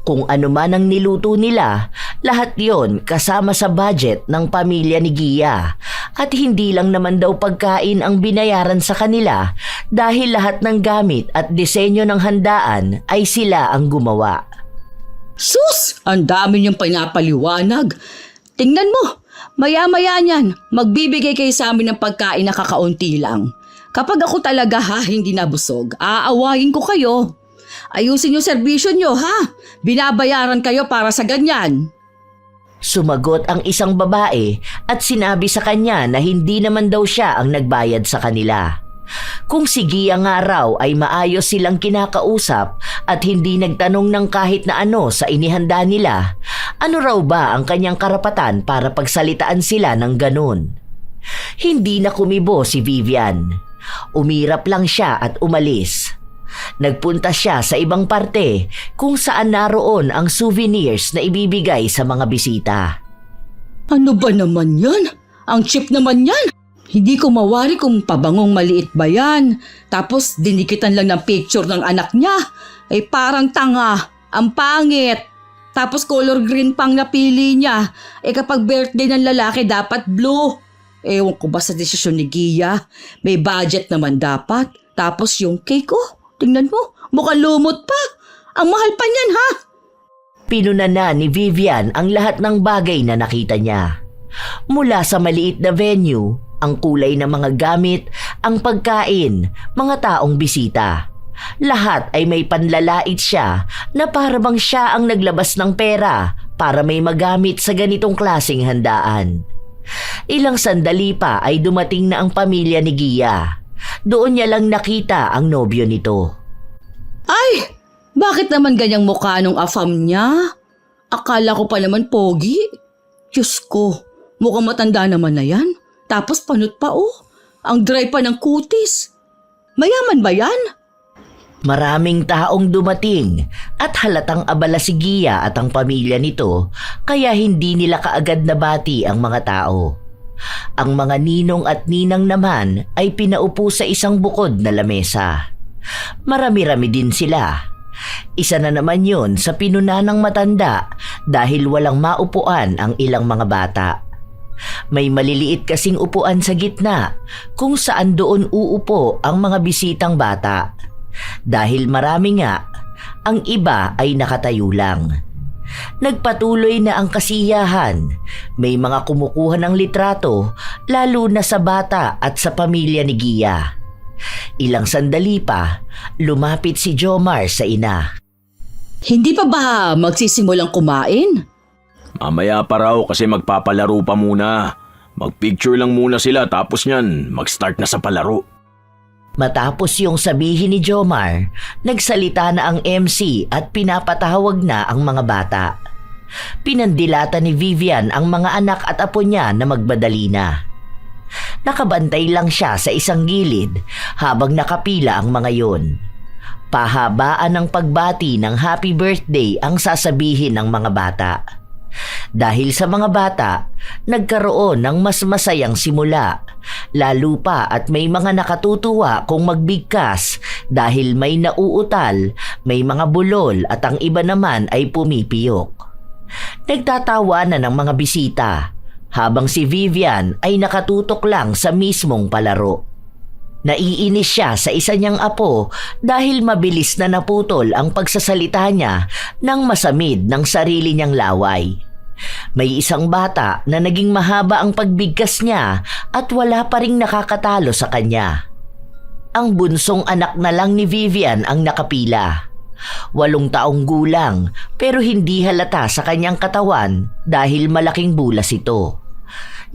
Kung ano man ang niluto nila, lahat yon kasama sa budget ng pamilya ni Gia at hindi lang naman daw pagkain ang binayaran sa kanila dahil lahat ng gamit at disenyo ng handaan ay sila ang gumawa. Sus! Ang dami niyong pinapaliwanag. Tingnan mo! Maya-maya niyan, magbibigay kayo sa amin ng pagkain na kakaunti lang. Kapag ako talaga hindi nabusog, aawayin ko kayo. Ayusin yung serbisyo nyo Binabayaran kayo para sa ganyan. Sumagot ang isang babae at sinabi sa kanya na hindi naman daw siya ang nagbayad sa kanila. Kung si Gia nga raw ay maayos silang kinakausap at hindi nagtanong ng kahit na ano sa inihanda nila, ano raw ba ang kanyang karapatan para pagsalitaan sila ng ganun? Hindi na kumibo si Vivian. Umirap lang siya at umalis. Nagpunta siya sa ibang parte kung saan naroon ang souvenirs na ibibigay sa mga bisita. Ano ba naman yan? Ang cheap naman yan. Hindi ko mawari kung pabangong maliit ba yan. Tapos dinikitan lang ng picture ng anak niya. Parang tanga. Ang pangit. Tapos color green pang napili niya. Kapag birthday ng lalaki dapat blue. Ewan ko ba sa desisyon ni Gia? May budget naman dapat. Tapos yung cake tingnan mo, mukhang lumot pa. Ang mahal pa niyan Pinuna na ni Vivian ang lahat ng bagay na nakita niya. Mula sa maliit na venue, ang kulay ng mga gamit, ang pagkain, mga taong bisita. Lahat ay may panlalait siya na para bang siya ang naglabas ng pera para may magamit sa ganitong klaseng handaan. Ilang sandali pa ay dumating na ang pamilya ni Gia. Doon niya lang nakita ang nobyo nito. Ay! Bakit naman ganyang mukha nung afam niya? Akala ko pa naman pogi. Diyos ko, mukhang matanda naman na yan. Tapos panot pa Ang dry pa ng kutis. Mayaman ba yan? Maraming taong dumating at halatang abala si Gia at ang pamilya nito kaya hindi nila kaagad nabati ang mga tao. Ang mga ninong at ninang naman ay pinaupo sa isang bukod na lamesa. Marami-rami din sila. Isa na naman yun sa pinuna ng matanda dahil walang maupuan ang ilang mga bata. May maliliit kasing upuan sa gitna kung saan doon uupo ang mga bisitang bata. Dahil marami nga, ang iba ay nakatayo lang. Nagpatuloy na ang kasiyahan. May mga kumukuha ng litrato, lalo na sa bata at sa pamilya ni Gia. Ilang sandali pa, lumapit si Jomar sa ina. Hindi pa ba magsisimulang kumain? Mamaya pa raw kasi magpapalaro pa muna. Magpicture lang muna sila tapos niyan, mag-start na sa palaro. Matapos yung sabihin ni Jomar, nagsalita na ang MC at pinapatawag na ang mga bata. Pinandilata ni Vivian ang mga anak at apo niya na magbadali na. Nakabantay lang siya sa isang gilid habang nakapila ang mga yon. Pahabaan ng pagbati ng happy birthday ang sasabihin ng mga bata. Dahil sa mga bata, nagkaroon ng mas masayang simula, lalo pa at may mga nakatutuwa kung magbigkas dahil may nauutal, may mga bulol at ang iba naman ay pumipiyok. Nagtatawa na ng mga bisita, habang si Vivian ay nakatutok lang sa mismong palaro. Naiinis siya sa isa niyang apo dahil mabilis na naputol ang pagsasalita niya ng masamid ng sarili niyang laway. May isang bata na naging mahaba ang pagbigkas niya at wala pa ring nakakatalo sa kanya. Ang bunsong anak na lang ni Vivian ang nakapila. 8 taong gulang pero hindi halata sa kanyang katawan dahil malaking bulas ito.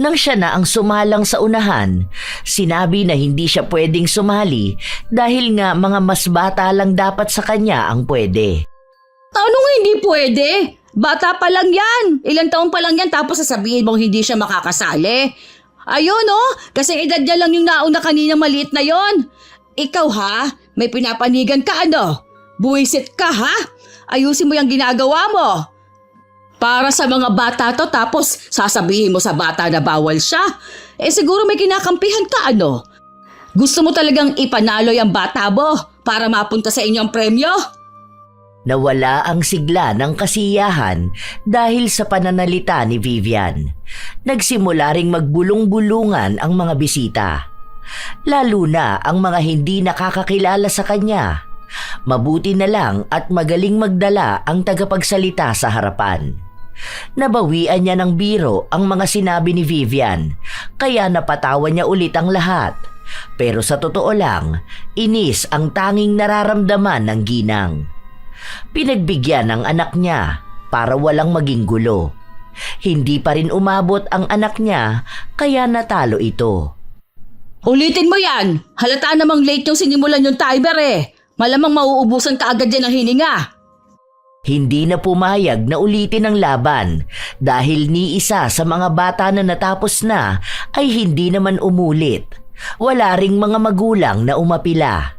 Nang siya na ang sumalang sa unahan, sinabi na hindi siya pwedeng sumali dahil nga mga mas bata lang dapat sa kanya ang pwede. Ano nga hindi pwede? Bata pa lang yan. Ilang taon pa lang yan tapos sasabihin mong hindi siya makakasali. Ayun kasi edad niya lang yung nauna kanina maliit na yon. Ikaw may pinapanigan ka Buwisit ka Ayusin mo yung ginagawa mo. Para sa mga bata to tapos sasabihin mo sa bata na bawal siya. Siguro may kinakampihan ka Gusto mo talagang ipanalo yung bata mo para mapunta sa inyong premyo? Nawala ang sigla ng kasiyahan dahil sa pananalita ni Vivian. Nagsimula ring magbulong-bulungan ang mga bisita. Lalo na ang mga hindi nakakakilala sa kanya. Mabuti na lang at magaling magdala ang tagapagsalita sa harapan. Nabawian niya ng biro ang mga sinabi ni Vivian, kaya napatawa niya ulit ang lahat. Pero sa totoo lang, inis ang tanging nararamdaman ng ginang. Pinagbigyan ng anak niya para walang maging gulo. Hindi pa rin umabot ang anak niya kaya natalo ito. Ulitin mo yan! Halata namang late yung sinimulan yung timer eh! Malamang mauubusan ka agad yan ng hininga! Hindi na pumayag na ulitin ang laban dahil ni isa sa mga bata na natapos na ay hindi naman umulit. Wala ring mga magulang na umapila.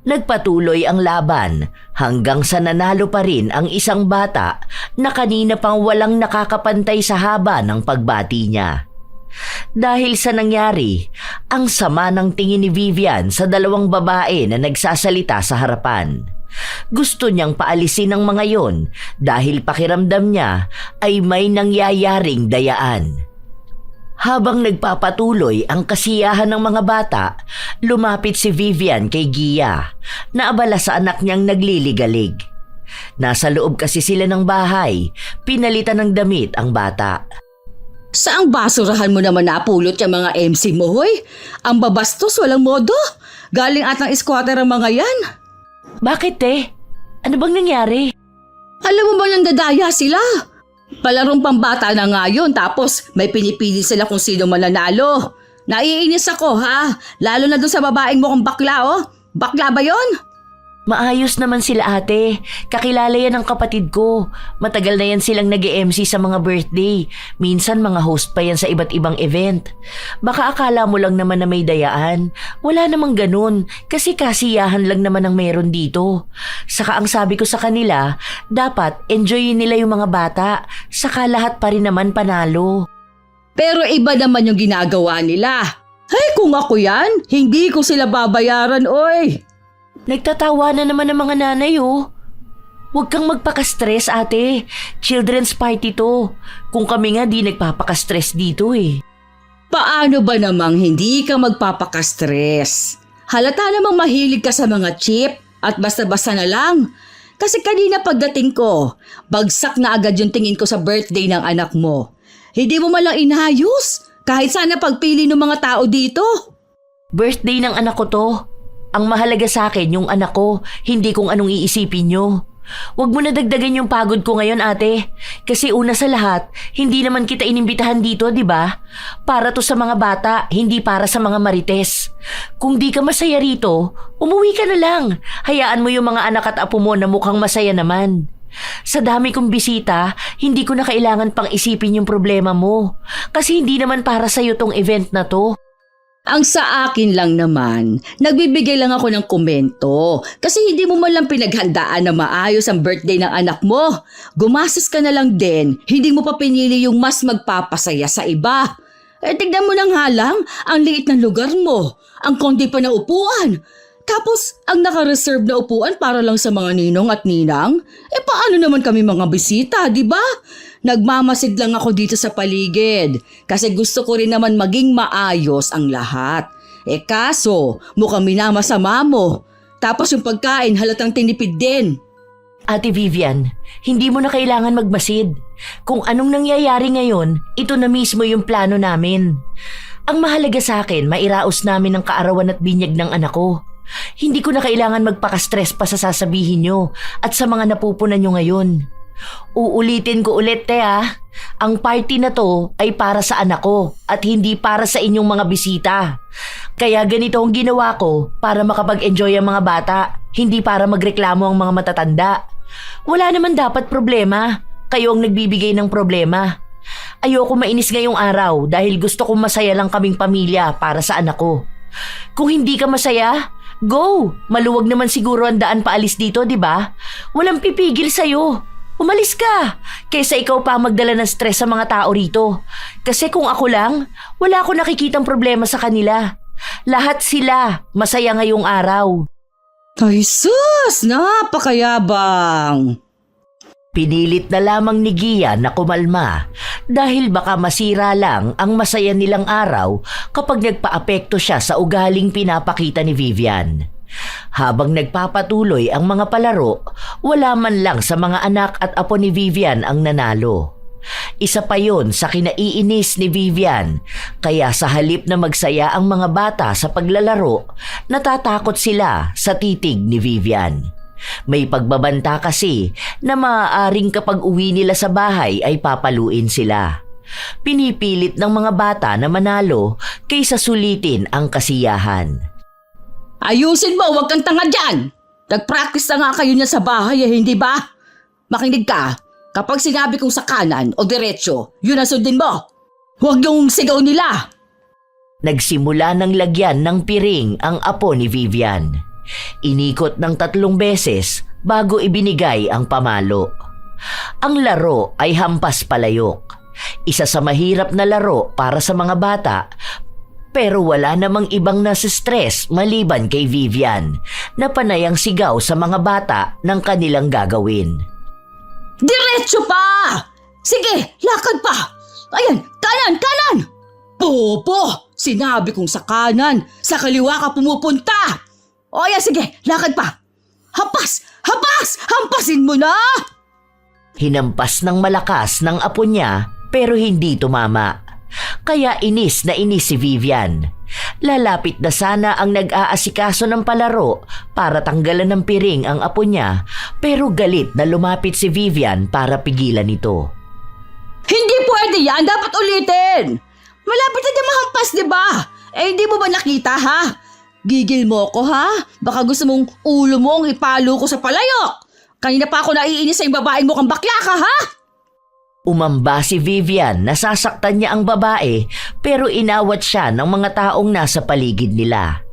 Nagpatuloy ang laban hanggang sa nanalo pa rin ang isang bata na kanina pang walang nakakapantay sa haba ng pagbati niya. Dahil sa nangyari, ang sama ng tingin ni Vivian sa dalawang babae na nagsasalita sa harapan. Gusto niyang paalisin ang mga yon dahil pakiramdam niya ay may nangyayaring dayaan. Habang nagpapatuloy ang kasiyahan ng mga bata, lumapit si Vivian kay Gia na abala sa anak niyang nagliligalig. Nasa loob kasi sila ng bahay, pinalitan ng damit ang bata. Saang basurahan mo naman napulot yung mga MC mo, hoy? Ang babastos, walang modo. Galing atang squatter ang mga yan. Bakit Ano bang nangyari? Alam mo ba nang dadaya sila? Palarong pambata na nga yun, tapos may pinipili sila kung sino mananalo. Naiinis ako ha, lalo na dun sa babaeng mukhang bakla oh. Bakla ba yon? Maayos naman sila ate. Kakilala yan ng kapatid ko. Matagal na yan silang nag-MC sa mga birthday. Minsan mga host pa yan sa iba't ibang event. Baka akala mo lang naman na may dayaan. Wala namang ganun kasi kasiyahan lang naman ang meron dito. Saka ang sabi ko sa kanila, dapat enjoyin nila yung mga bata. Saka lahat pa rin naman panalo. Pero iba naman yung ginagawa nila. Hey, kung ako yan, hindi ko sila babayaran oy. Nagtatawa na naman ang mga nanay oh. Huwag kang magpaka-stress ate. Children's party to. Kung kami nga di nagpapaka-stress dito eh. Paano ba namang hindi ka magpapaka-stress? Halata namang mahilig ka sa mga chip at basta-basta na lang. Kasi kanina pagdating ko, bagsak na agad yung tingin ko sa birthday ng anak mo. Hindi mo malang inayos kahit sana pagpili ng mga tao dito. Birthday ng anak ko to. Ang mahalaga sa akin yung anak ko, hindi kung anong iisipin nyo. Huwag mo na dagdagan yung pagod ko ngayon ate. Kasi una sa lahat, hindi naman kita inimbitahan dito, di ba? Para to sa mga bata, hindi para sa mga marites. Kung di ka masaya rito, umuwi ka na lang. Hayaan mo yung mga anak at apo mo na mukhang masaya naman. Sa dami kong bisita, hindi ko na kailangan pang isipin yung problema mo. Kasi hindi naman para sa'yo tong event na to. Ang sa akin lang naman, nagbibigay lang ako ng komento kasi hindi mo man lang pinaghandaan na maayos ang birthday ng anak mo. Gumastos ka na lang din, hindi mo pa pinili yung mas magpapasaya sa iba. Tignan mo na nga lang, ang liit ng lugar mo, ang konti pa na upuan. Tapos, ang naka-reserve na upuan para lang sa mga ninong at ninang? Paano naman kami mga bisita, di ba? Nagmamasid lang ako dito sa paligid kasi gusto ko rin naman maging maayos ang lahat. Kaso, mukhang minamasama mo. Tapos yung pagkain halatang tinipid din. Ate Vivian, hindi mo na kailangan magmasid. Kung anong nangyayari ngayon, ito na mismo yung plano namin. Ang mahalaga sa akin, mairaos namin ang kaarawan at binyag ng anak ko. Hindi ko na kailangan magpaka-stress pa sa sasabihin nyo at sa mga napupunan nyo ngayon. Uulitin ko ulit ang party na to ay para sa anak ko at hindi para sa inyong mga bisita. Kaya ganito ang ginawa ko para makapag-enjoy ang mga bata, hindi para magreklamo ang mga matatanda. Wala naman dapat problema, kayo ang nagbibigay ng problema. Ayoko mainis ngayong araw dahil gusto kong masaya lang kaming pamilya para sa anak ko. Kung hindi ka masaya, go! Maluwag naman siguro ang daan paalis dito, di ba? Walang pipigil sa'yo. Umalis ka, kaysa ikaw pa magdala ng stress sa mga tao rito. Kasi kung ako lang, wala ako nakikitang problema sa kanila. Lahat sila masaya ngayong araw. Ay sus, napakayabang! Pinilit na lamang ni Gia na kumalma dahil baka masira lang ang masaya nilang araw kapag nagpaapekto siya sa ugaling pinapakita ni Vivian. Habang nagpapatuloy ang mga palaro, wala man lang sa mga anak at apo ni Vivian ang nanalo. Isa pa yon sa kinaiinis ni Vivian, kaya sa halip na magsaya ang mga bata sa paglalaro, natatakot sila sa titig ni Vivian. May pagbabanta kasi na maaaring kapag uwi nila sa bahay ay papaluin sila. Pinipilit ng mga bata na manalo kaysa sulitin ang kasiyahan. Ayusin mo, huwag kang tanga dyan! Nag-practice na nga kayo niya sa bahay hindi ba? Makinig ka, kapag sinabi kong sa kanan o diretsyo, yun ang sundin mo. Huwag yung sigaw nila. Nagsimula ng lagyan ng piring ang apo ni Vivian. Inikot ng 3 beses bago ibinigay ang pamalo. Ang laro ay hampas palayok. Isa sa mahirap na laro para sa mga bata, pero wala namang ibang nasa-stress maliban kay Vivian na panayang sigaw sa mga bata ng kanilang gagawin. Diretso pa! Sige, lakad pa! Ayan, kanan, kanan! Popo! Sinabi kong sa kanan, sa kaliwa ka pumupunta! O ayan, sige, lakad pa! Hampas! Hampas! Hampasin mo na! Hinampas ng malakas ng apo niya pero hindi tumama. Kaya inis na inis si Vivian. Lalapit na sana ang nag-aasikaso ng palaro para tanggalan ng piring ang apo niya, pero galit na lumapit si Vivian para pigilan ito. Hindi pwede yan! Dapat ulitin! Malapit na mahampas, di ba? Hindi mo ba nakita, ha? Gigil mo ko, ha? Baka gusto mong ulo mo ang ipalo ko sa palayok. Kanina pa ako naiinis sa yung babaeng mo kang bakla ka, ha? Umamba si Vivian, nasasaktan niya ang babae pero inawat siya ng mga taong nasa paligid nila.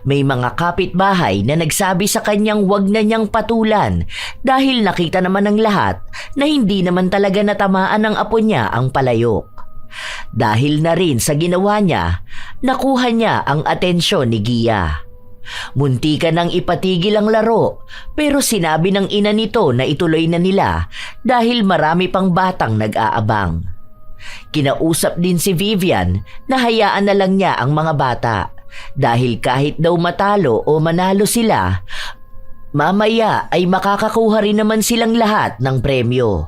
May mga kapitbahay na nagsabi sa kanyang wag na niyang patulan dahil nakita naman ng lahat na hindi naman talaga natamaan ng apo niya ang palayok. Dahil na rin sa ginawa niya, nakuha niya ang atensyon ni Gia. Muntikan nang ipatigil ang laro pero sinabi ng ina nito na ituloy na nila dahil marami pang batang nag-aabang. Kinausap din si Vivian na hayaan na lang niya ang mga bata dahil kahit daw matalo o manalo sila, mamaya ay makakakuha rin naman silang lahat ng premyo.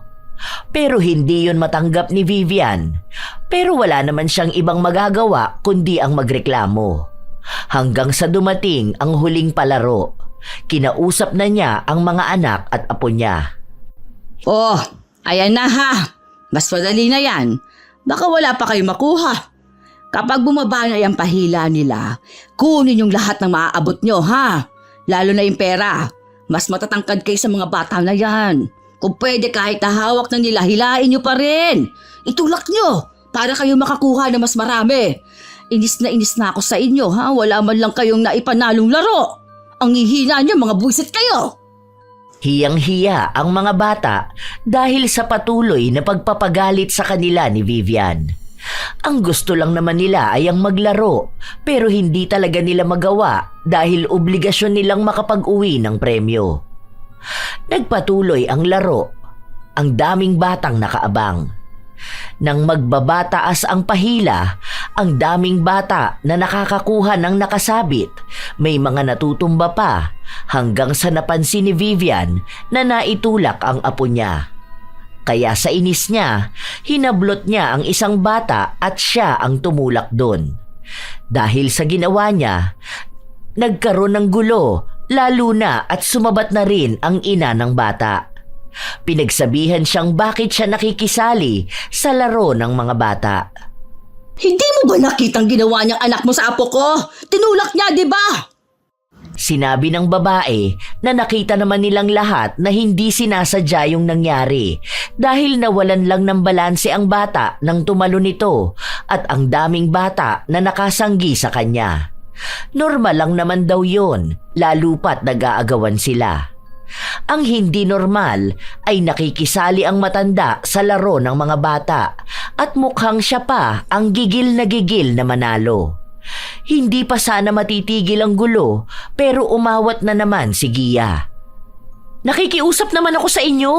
Pero hindi yon matanggap ni Vivian, pero wala naman siyang ibang magagawa kundi ang magreklamo. Hanggang sa dumating ang huling palaro, kinausap na niya ang mga anak at apo niya. Oh, ayan na ha. Mas madali na yan. Baka wala pa kayo makuha. Kapag bumaba na yung pahila nila, kunin yung lahat ng maaabot nyo ha. Lalo na yung pera. Mas matatangkad kayo sa mga bata na yan. Kung pwede kahit nahawak na nila, hilain nyo pa rin. Itulak nyo para kayo makakuha na mas marami. Inis na ako sa inyo ha. Wala man lang kayong naipanalong laro. Ang hihina nyo, mga buwisit kayo. Hiyang-hiya ang mga bata dahil sa patuloy na pagpapagalit sa kanila ni Vivian. Ang gusto lang naman nila ay ang maglaro pero hindi talaga nila magawa dahil obligasyon nilang makapag-uwi ng premyo. Nagpatuloy ang laro. Ang daming batang nakaabang. Nang magbabataas ang pahila, ang daming bata na nakakakuha ng nakasabit, may mga natutumba pa hanggang sa napansin ni Vivian na naitulak ang apo niya. Kaya sa inis niya, hinablot niya ang isang bata at siya ang tumulak doon. Dahil sa ginawa niya, nagkaroon ng gulo lalo na at sumabat na rin ang ina ng bata. Pinagsabihan siyang bakit siya nakikisali sa laro ng mga bata. Hindi mo ba nakitang ginawa niyang anak mo sa apo ko? Tinulak niya, di ba? Sinabi ng babae na nakita naman nilang lahat na hindi sinasadya yung nangyari dahil nawalan lang ng balanse ang bata nang tumalo nito at ang daming bata na nakasanggi sa kanya. Normal lang naman daw yon, lalo pat nag-aagawan sila. Ang hindi normal ay nakikisali ang matanda sa laro ng mga bata at mukhang siya pa ang gigil na manalo. Hindi pa sana matitigil ang gulo pero umawat na naman si Gia. Nakikiusap naman ako sa inyo.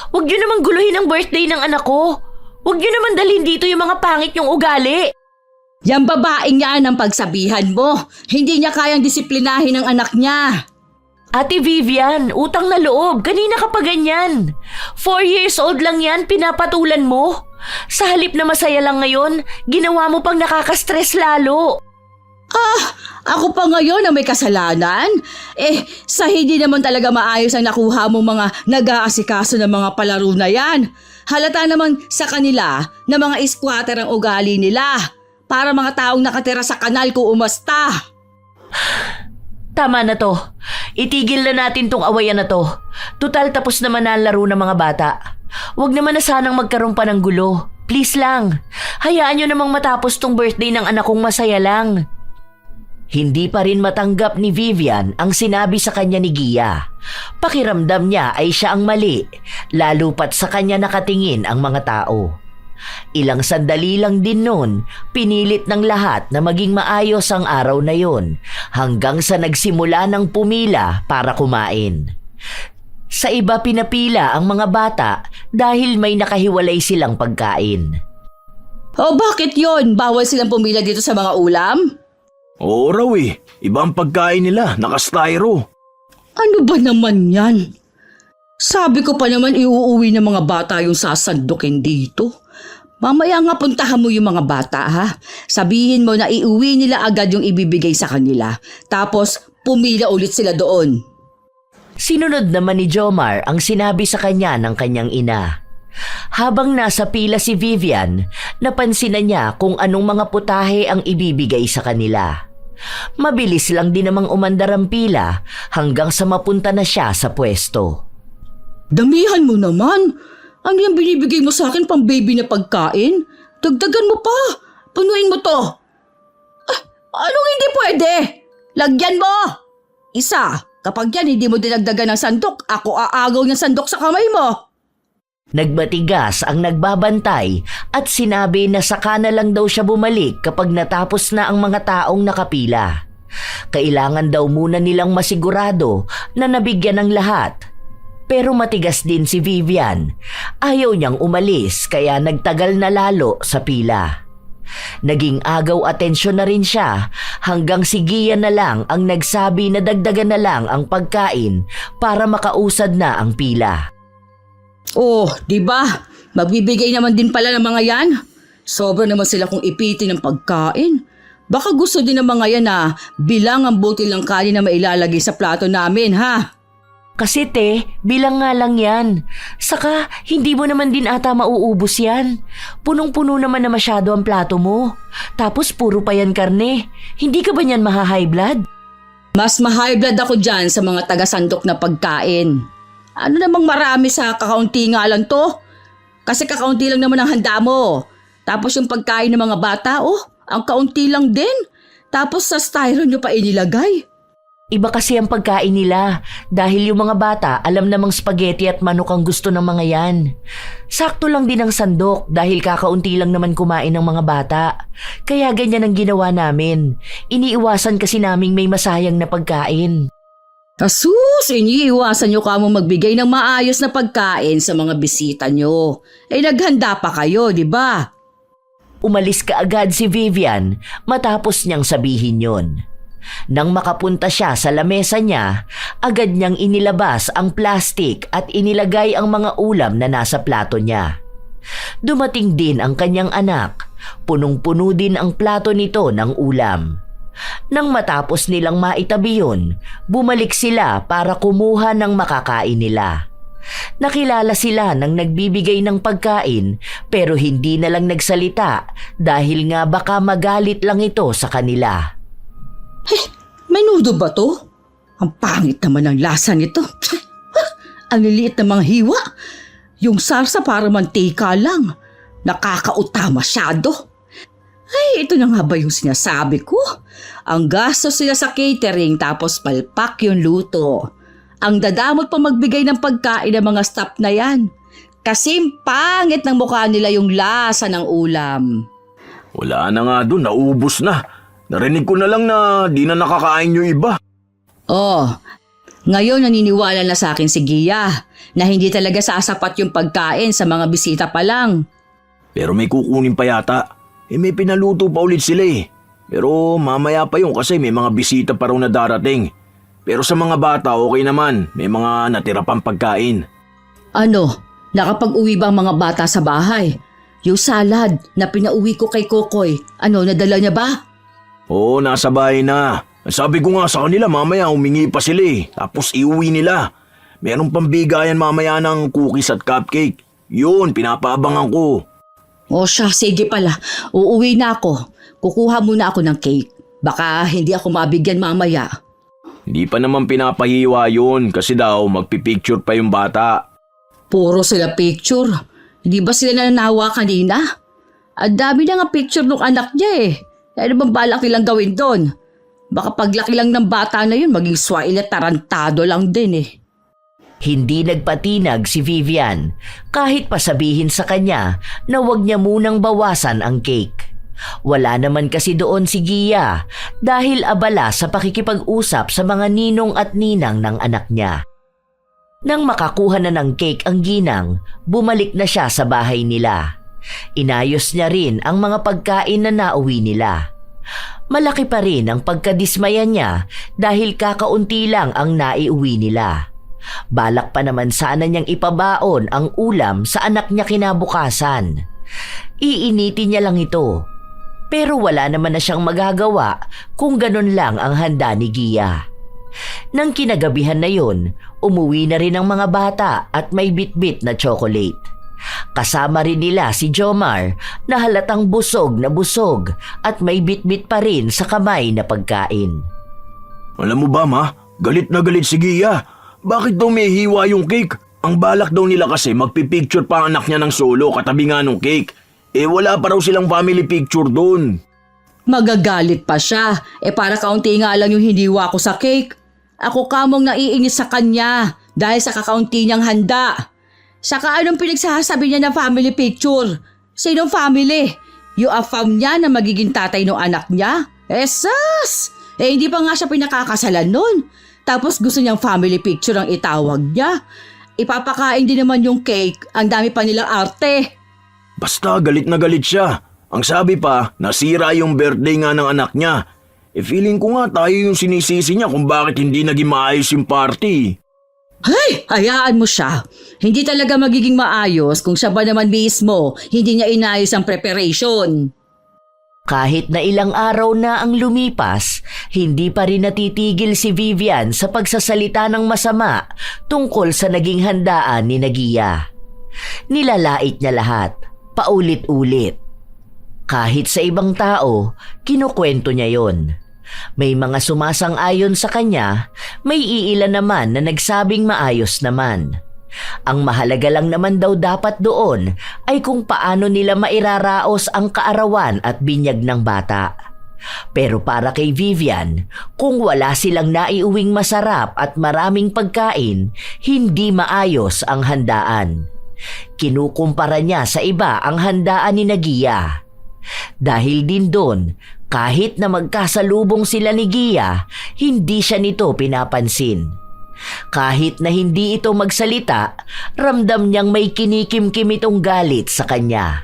Huwag niyo naman guluhin ang birthday ng anak ko. Huwag niyo naman dalhin dito yung mga pangit yung ugali. Yang babaeng yan ang pagsabihan mo. Hindi niya kayang disiplinahin ang anak niya. Ate Vivian, utang na loob. Kanina ka pa ganyan. 4 years old lang yan, pinapatulan mo. Sa halip na masaya lang ngayon, ginawa mo pang nakaka-stress lalo. Ako pa ngayon na may kasalanan? Sa hindi naman talaga maayos ang nakuha mong mga nag-aasikaso ng mga palaro na yan. Halata naman sa kanila na mga squatter ang ugali nila. Para mga taong nakatira sa kanal ko umasta. Tama na to. Itigil na natin tong awayan na to. Tutal tapos naman na ang laro ng mga bata. Huwag naman na sanang magkaroon pa ng gulo. Please lang. Hayaan nyo namang matapos tong birthday ng anak kong masaya lang. Hindi pa rin matanggap ni Vivian ang sinabi sa kanya ni Gia. Pakiramdam niya ay siya ang mali, lalo pat sa kanya nakatingin ang mga tao. Ilang sandali lang din noon, pinilit ng lahat na maging maayos ang araw na yon hanggang sa nagsimula ng pumila para kumain. Sa iba pinapila ang mga bata dahil may nakahiwalay silang pagkain. Bakit yon? Bawal silang pumila dito sa mga ulam? Oo raw eh. Iba ang pagkain nila, naka-styro. Ano ba naman yan? Sabi ko pa naman iuuwi ng mga bata yung sasandukin dito. Mamaya nga puntahan mo yung mga bata ha. Sabihin mo na iuwi nila agad yung ibibigay sa kanila. Tapos pumila ulit sila doon. Sinunod naman ni Jomar ang sinabi sa kanya ng kanyang ina. Habang nasa pila si Vivian, napansin na niya kung anong mga putahe ang ibibigay sa kanila. Mabilis lang din namang umandar ang pila hanggang sa mapunta na siya sa pwesto. Damihan mo naman. Ano yung binibigay mo sa akin pang baby na pagkain? Dagdagan mo pa. Punuin mo to. Anong hindi pwede? Lagyan mo. Isa. Kapag yan hindi mo dinagdagan ng sandok, ako aagaw ng sandok sa kamay mo. Nagbatigas ang nagbabantay at sinabi na saka na lang daw siya bumalik kapag natapos na ang mga taong nakapila. Kailangan daw muna nilang masigurado na nabigyan ng lahat. Pero matigas din si Vivian. Ayaw niyang umalis kaya nagtagal na lalo sa pila. Naging agaw atensyon na rin siya hanggang si Gia na lang ang nagsabi na dagdagan na lang ang pagkain para makausad na ang pila. Di ba? Magbibigay naman din pala ng mga yan. Sobra naman sila kung ipitin ng pagkain. Baka gusto din ng mga yan na bilang ang butil ng kanin na mailalagay sa plato namin, ha? Kasi bilang nga lang yan. Saka, hindi mo naman din ata mauubos yan. Punong-puno naman na masyado ang plato mo. Tapos puro pa yan karne. Hindi ka ba niyan maha-high blood? Mas ma-high blood ako dyan sa mga taga-sandok na pagkain. Ano namang marami sa kakaunti nga lang to? Kasi kakaunti lang naman ang handa mo. Tapos yung pagkain ng mga bata, ang kaunti lang din. Tapos sa styro nyo pa inilagay. Iba kasi ang pagkain nila dahil yung mga bata alam namang spaghetti at manok ang gusto ng mga yan. Sakto lang din ang sandok dahil kakaunti lang naman kumain ng mga bata. Kaya ganyan ang ginawa namin. Iniiwasan kasi naming may masayang na pagkain. Kasus, iniiwasan nyo kamo magbigay ng maayos na pagkain sa mga bisita nyo. Naghanda pa kayo, di ba? Umalis ka agad si Vivian matapos niyang sabihin yon. Nang makapunta siya sa lamesa niya, agad niyang inilabas ang plastik at inilagay ang mga ulam na nasa plato niya. Dumating din ang kanyang anak. Punong-puno din ang plato nito ng ulam. Nang matapos nilang maitabi yun, bumalik sila para kumuha ng makakain nila. Nakilala sila ng nagbibigay ng pagkain pero hindi na lang nagsalita dahil nga baka magalit lang ito sa kanila. May nudo ba to? Ang pangit naman ng lasa nito. Ang liliit na mga hiwa. Yung sarsa para mantika lang. Nakakauta masyado. Ito na nga ba yung sinasabi ko? Ang gastos sila sa catering tapos palpak yung luto. Ang dadamot pa magbigay ng pagkain ng mga staff na yan. Kasi pangit ng mukha nila yung lasa ng ulam. Wala na nga doon, naubos na. Narinig ko na lang na di na nakakain yung iba. Ngayon naniniwala na sa akin si Gia na hindi talaga sasapat yung pagkain sa mga bisita pa lang. Pero may kukunin pa yata. May pinaluto pa ulit sila eh. Pero mamaya pa yun kasi may mga bisita pa raw na darating. Pero sa mga bata okay naman, may mga natira pang pagkain. Nakapag-uwi ba ang mga bata sa bahay? Yung salad na pinauwi ko kay Kokoy, nadala niya ba? Oo, nasa bahay na. Sabi ko nga sa kanila mamaya humingi pa sila tapos iuwi nila. Merong pambigayan mamaya ng cookies at cupcake. Yun, pinapaabangan ko. O siya, sige pala. Uuwi na ako. Kukuha muna ako ng cake. Baka hindi ako mabigyan mamaya. Hindi pa naman pinapahiwa yun kasi daw magpipicture pa yung bata. Puro sila picture. Hindi ba sila nananawa kanina? Ang dami na nga picture ng anak niya Ano bang balak nilang gawin doon? Baka paglaki lang ng bata na yun, maging swail at tarantado lang din Hindi nagpatinag si Vivian kahit pa sabihin sa kanya na huwag niya munang bawasan ang cake. Wala naman kasi doon si Gia dahil abala sa pakikipag-usap sa mga ninong at ninang ng anak niya. Nang makakuha na ng cake ang ginang, bumalik na siya sa bahay nila. Inayos niya rin ang mga pagkain na nauwi nila. Malaki pa rin ang pagkadismaya niya dahil kakaunti lang ang naiuwi nila. Balak pa naman sana niyang ipabaon ang ulam sa anak niya kinabukasan. Iinitin niya lang ito. Pero wala naman na siyang magagawa kung ganun lang ang handa ni Gia. Nang kinagabihan na yun, umuwi na rin ang mga bata at may bitbit na chocolate. Kasama rin nila si Jomar na halatang busog na busog at may bitbit pa rin sa kamay na pagkain. Alam mo ba ma, galit na galit si Gia. Bakit daw may hiwa yung cake? Ang balak daw nila kasi magpipicture pa ang anak niya ng solo katabi nga nung cake. Wala pa raw silang family picture doon. Magagalit pa siya. Para kaunti nga lang yung hiniwa ko sa cake. Ako kamong naiinis sa kanya dahil sa kakaunti niyang handa. Saka anong pinagsasabi niya na family picture? Sinong family? Yung afam niya na magiging tatay ng anak niya? Sus! Hindi pa nga siya pinakakasalan nun. Tapos gusto niyang family picture ang itawag niya. Ipapakain din naman yung cake. Ang dami pa nilang arte. Basta galit na galit siya. Ang sabi pa, nasira yung birthday nga ng anak niya. Feeling ko nga tayo yung sinisisi niya kung bakit hindi naging maayos yung party. Hey! Hayaan mo siya. Hindi talaga magiging maayos kung siya ba naman mismo hindi niya inayos ang preparation. Kahit na ilang araw na ang lumipas, hindi pa rin natitigil si Vivian sa pagsasalita ng masama tungkol sa naging handaan ni Gia. Nilalait niya lahat, paulit-ulit. Kahit sa ibang tao, kinukwento niya yon. May mga sumasang-ayon sa kanya, may iilan naman na nagsabing maayos naman. Ang mahalaga lang naman daw dapat doon ay kung paano nila mairaraos ang kaarawan at binyag ng bata. Pero para kay Vivian, kung wala silang naiuwing masarap at maraming pagkain, hindi maayos ang handaan. Kinukumpara niya sa iba ang handaan ni Gia. Dahil din doon, kahit na magkasalubong sila ni Gia, hindi siya nito pinapansin. Kahit na hindi ito magsalita, ramdam niyang may kinikim-kim itong galit sa kanya.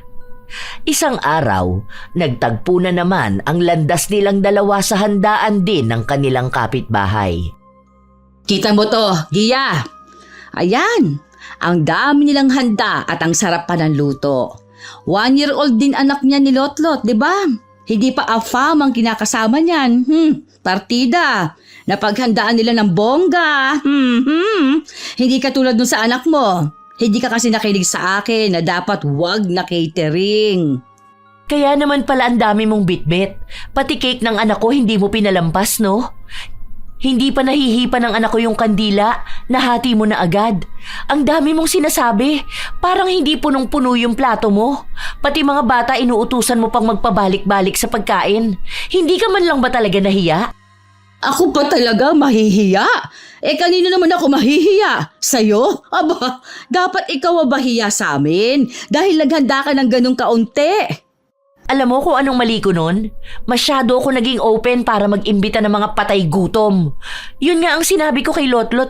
Isang araw, nagtagpo na naman ang landas nilang dalawa sa handaan din ng kanilang kapitbahay. Kita mo to, Gia. Ayan, ang dami nilang handa at ang sarap pa ng luto. 1-year-old din anak niya ni Lotlot, di ba? Hindi pa afam ang kinakasama niyan. Partida. Napaghandaan nila ng bongga. Hindi katulad dun sa anak mo. Hindi ka kasi nakinig sa akin na dapat wag na catering. Kaya naman pala ang dami mong bitbit. Pati cake ng anak ko hindi mo pinalampas, no? Hindi pa nahihipa ng anak ko yung kandila, nahati mo na agad. Ang dami mong sinasabi, parang hindi punong-puno yung plato mo. Pati mga bata inuutusan mo pang magpabalik-balik sa pagkain. Hindi ka man lang ba talaga nahiya? Ako pa talaga mahihiya? Kanino naman ako mahihiya? Sa'yo? Aba, dapat ikaw mabahiya sa amin dahil naghanda ka ng ganong kaunti. Alam mo kung anong mali ko nun? Masyado ako naging open para mag-imbita ng mga patay gutom. Yun nga ang sinabi ko kay Lotlot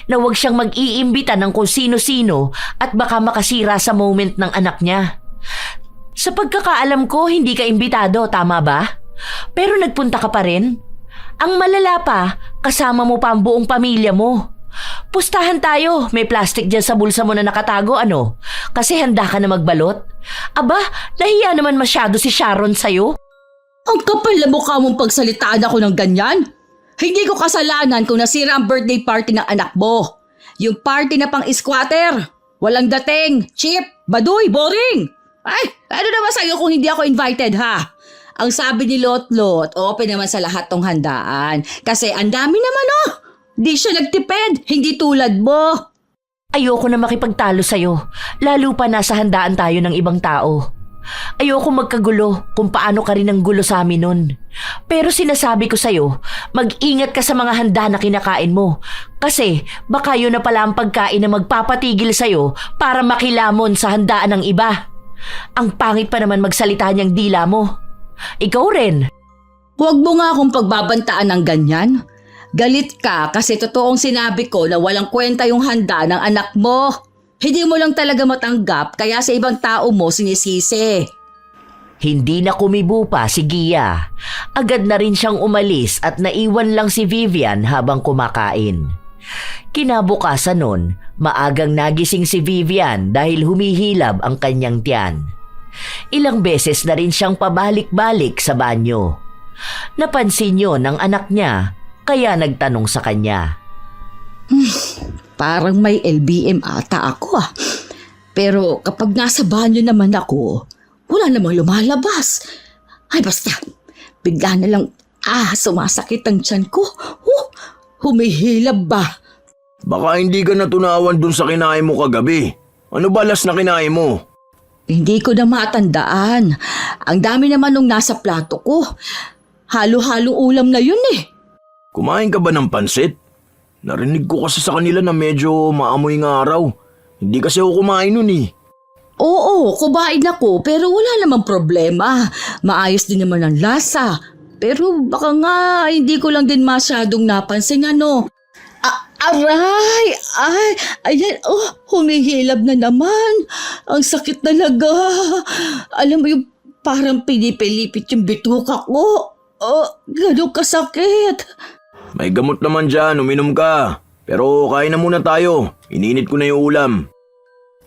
na huwag siyang mag-iimbita ng kung sino-sino at baka makasira sa moment ng anak niya. Sa pagkakaalam ko, hindi ka imbitado, tama ba? Pero nagpunta ka pa rin? Ang malala pa, kasama mo pa ang buong pamilya mo. Pustahan tayo. May plastic dyan sa bulsa mo na nakatago, ano? Kasi handa ka na magbalot? Aba, nahiya naman masyado si Sharon sa'yo. Ang kapal na mukha mong pagsalitaan ako ng ganyan. Hindi ko kasalanan kung nasira ang birthday party ng anak mo. Yung party na pang-squatter. Walang dating, cheap, baduy, boring. Ay, ano naman sa'yo kung hindi ako invited, ha? Ang sabi ni Lot-Lot, open naman sa lahat tong handaan. Kasi ang dami naman, oh. Di siya nagtipid, hindi tulad mo. Ayoko na makipagtalo sa'yo, lalo pa nasa handaan tayo ng ibang tao. Ayoko magkagulo kung paano ka rin ang gulo sa amin nun. Pero sinasabi ko sa'yo, mag-ingat ka sa mga handa na kinakain mo. Kasi baka yun na pala ang pagkain na magpapatigil sa'yo para makilamon sa handaan ng iba. Ang pangit pa naman magsalita niyang dila mo. Ikaw rin. Huwag mo nga akong pagbabantaan ng ganyan. Galit ka kasi totoong sinabi ko na walang kwenta yung handa ng anak mo. Hindi mo lang talaga matanggap kaya sa ibang tao mo sinisisi. Hindi na kumibo pa si Gia. Agad na rin siyang umalis at naiwan lang si Vivian habang kumakain. Kinabukasan nun, maagang nagising si Vivian dahil humihilab ang kanyang tiyan. Ilang beses na rin siyang pabalik-balik sa banyo. Napansin yun ng anak niya, kaya nagtanong sa kanya. Parang may LBM ata ako ah. Pero kapag nasa banyo naman ako, wala namang lumalabas. Ay basta, bigla na lang sumasakit ang tiyan ko. Humihilab ba? Baka hindi ka natunawan dun sa kinain mo kagabi. Ano ba last na kinain mo? Hindi ko na matandaan. Ang dami naman nung nasa plato ko. Halo-halong ulam na yun eh. Kumain ka ba ng pansit? Narinig ko kasi sa kanila na medyo maamoy ng araw. Hindi kasi ako kumain nun eh. Oo, kumain ako pero wala namang problema. Maayos din naman ang lasa. Pero baka nga hindi ko lang din masyadong napansin ano. Aray! Ayan, humihilab na naman. Ang sakit talaga. Alam mo yung parang pinipilipit yung bituka ko. Ganun kasakit. May gamot naman dyan, uminom ka. Pero kain na muna tayo. Ininit ko na yung ulam.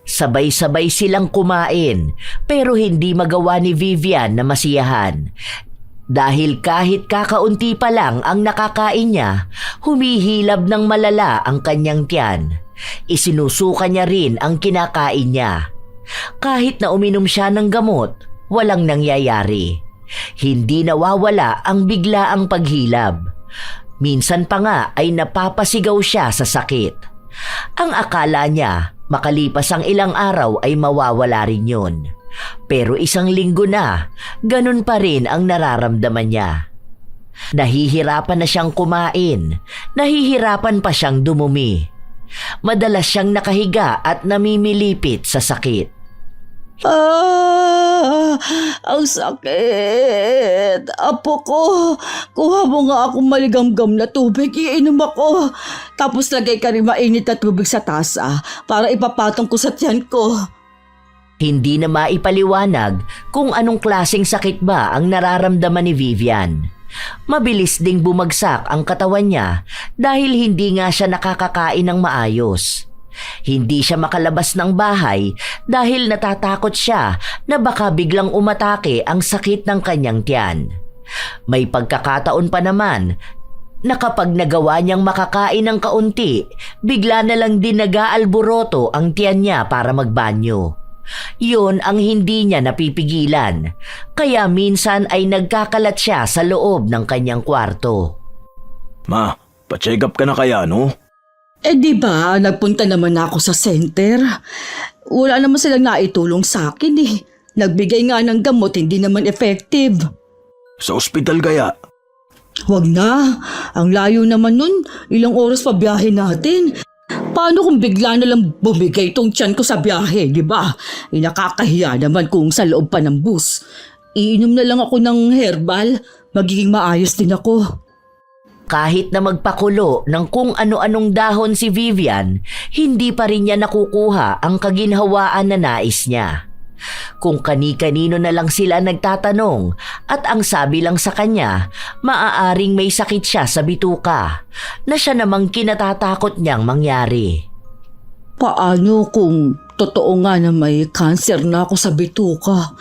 Sabay-sabay silang kumain pero hindi magawa ni Vivian na masiyahan. Dahil kahit kakaunti pa lang ang nakakain niya, humihilab ng malala ang kanyang tiyan. Isinusuka niya rin ang kinakain niya. Kahit na uminom siya ng gamot, walang nangyayari. Hindi nawawala ang biglaang paghilab. Minsan pa nga ay napapasigaw siya sa sakit. Ang akala niya, makalipas ang ilang araw ay mawawala rin yun. Pero isang linggo na, ganun pa rin ang nararamdaman niya. Nahihirapan na siyang kumain, nahihirapan pa siyang dumumi. Madalas siyang nakahiga at namimilipit sa sakit. Ang sakit. Apo ko, kuha mo nga akong maligamgam na tubig. Iinom ako. Tapos lagay ka rin mainit na tubig sa tasa para ipapatong ko sa tiyan ko. Hindi na maipaliwanag kung anong klaseng sakit ba ang nararamdaman ni Vivian. Mabilis ding bumagsak ang katawan niya dahil hindi nga siya nakakakain ng maayos. Hindi siya makalabas ng bahay dahil natatakot siya na baka biglang umatake ang sakit ng kanyang tiyan. May pagkakataon pa naman na kapag nagawa niyang makakain ng kaunti, bigla na lang din nag-aalboroto ang tiyan niya para magbanyo. Yun ang hindi niya napipigilan, kaya minsan ay nagkakalat siya sa loob ng kanyang kwarto. Ma, pa-check up ka na kaya no? Di ba, nagpunta naman ako sa center. Wala naman silang naitulong sa akin eh. Nagbigay nga ng gamot, hindi naman effective. Sa ospital kaya? Wag na, ang layo naman nun. Ilang oras pa biyahe natin. Paano kung bigla na lang bumigay itong tiyan ko sa biyahe, di ba? Nakakahiya naman kung sa loob pa ng bus. Iinom na lang ako ng herbal, magiging maayos din ako. Kahit na magpakulo ng kung ano-anong dahon si Vivian, hindi pa rin niya nakukuha ang kaginhawaan na nais niya. Kung kani-kanino na lang sila nagtatanong at ang sabi lang sa kanya, maaaring may sakit siya sa bituka na siya namang kinatatakot niyang mangyari. Paano kung totoo nga na may cancer na ako sa bituka?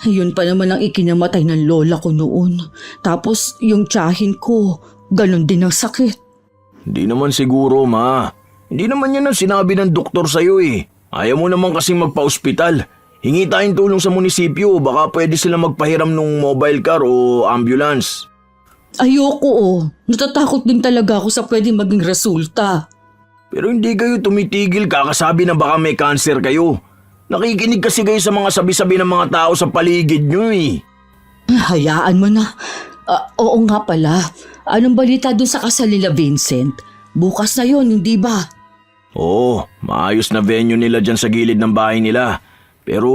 Yun pa naman ang ikinamatay ng lola ko noon. Tapos yung tiyahin ko, ganun din ang sakit. Hindi naman siguro, ma. Hindi naman yan ang sinabi ng doktor sa'yo eh. Ayaw mo naman kasing magpa-ospital. Hingi tayong tulong sa munisipyo, baka pwede sila magpahiram ng mobile car o ambulance. Ayoko oh. Natatakot din talaga ako sa pwedeng maging resulta. Pero hindi kayo tumitigil kakasabi na baka may cancer kayo. Nakikinig kasi kayo sa mga sabi-sabi ng mga tao sa paligid nyo eh. Hayaan mo na. Oo nga pala. Anong balita dun sa kasal nila Vincent? Bukas na yon, hindi ba? Oo, maayos na venue nila dyan sa gilid ng bahay nila. Pero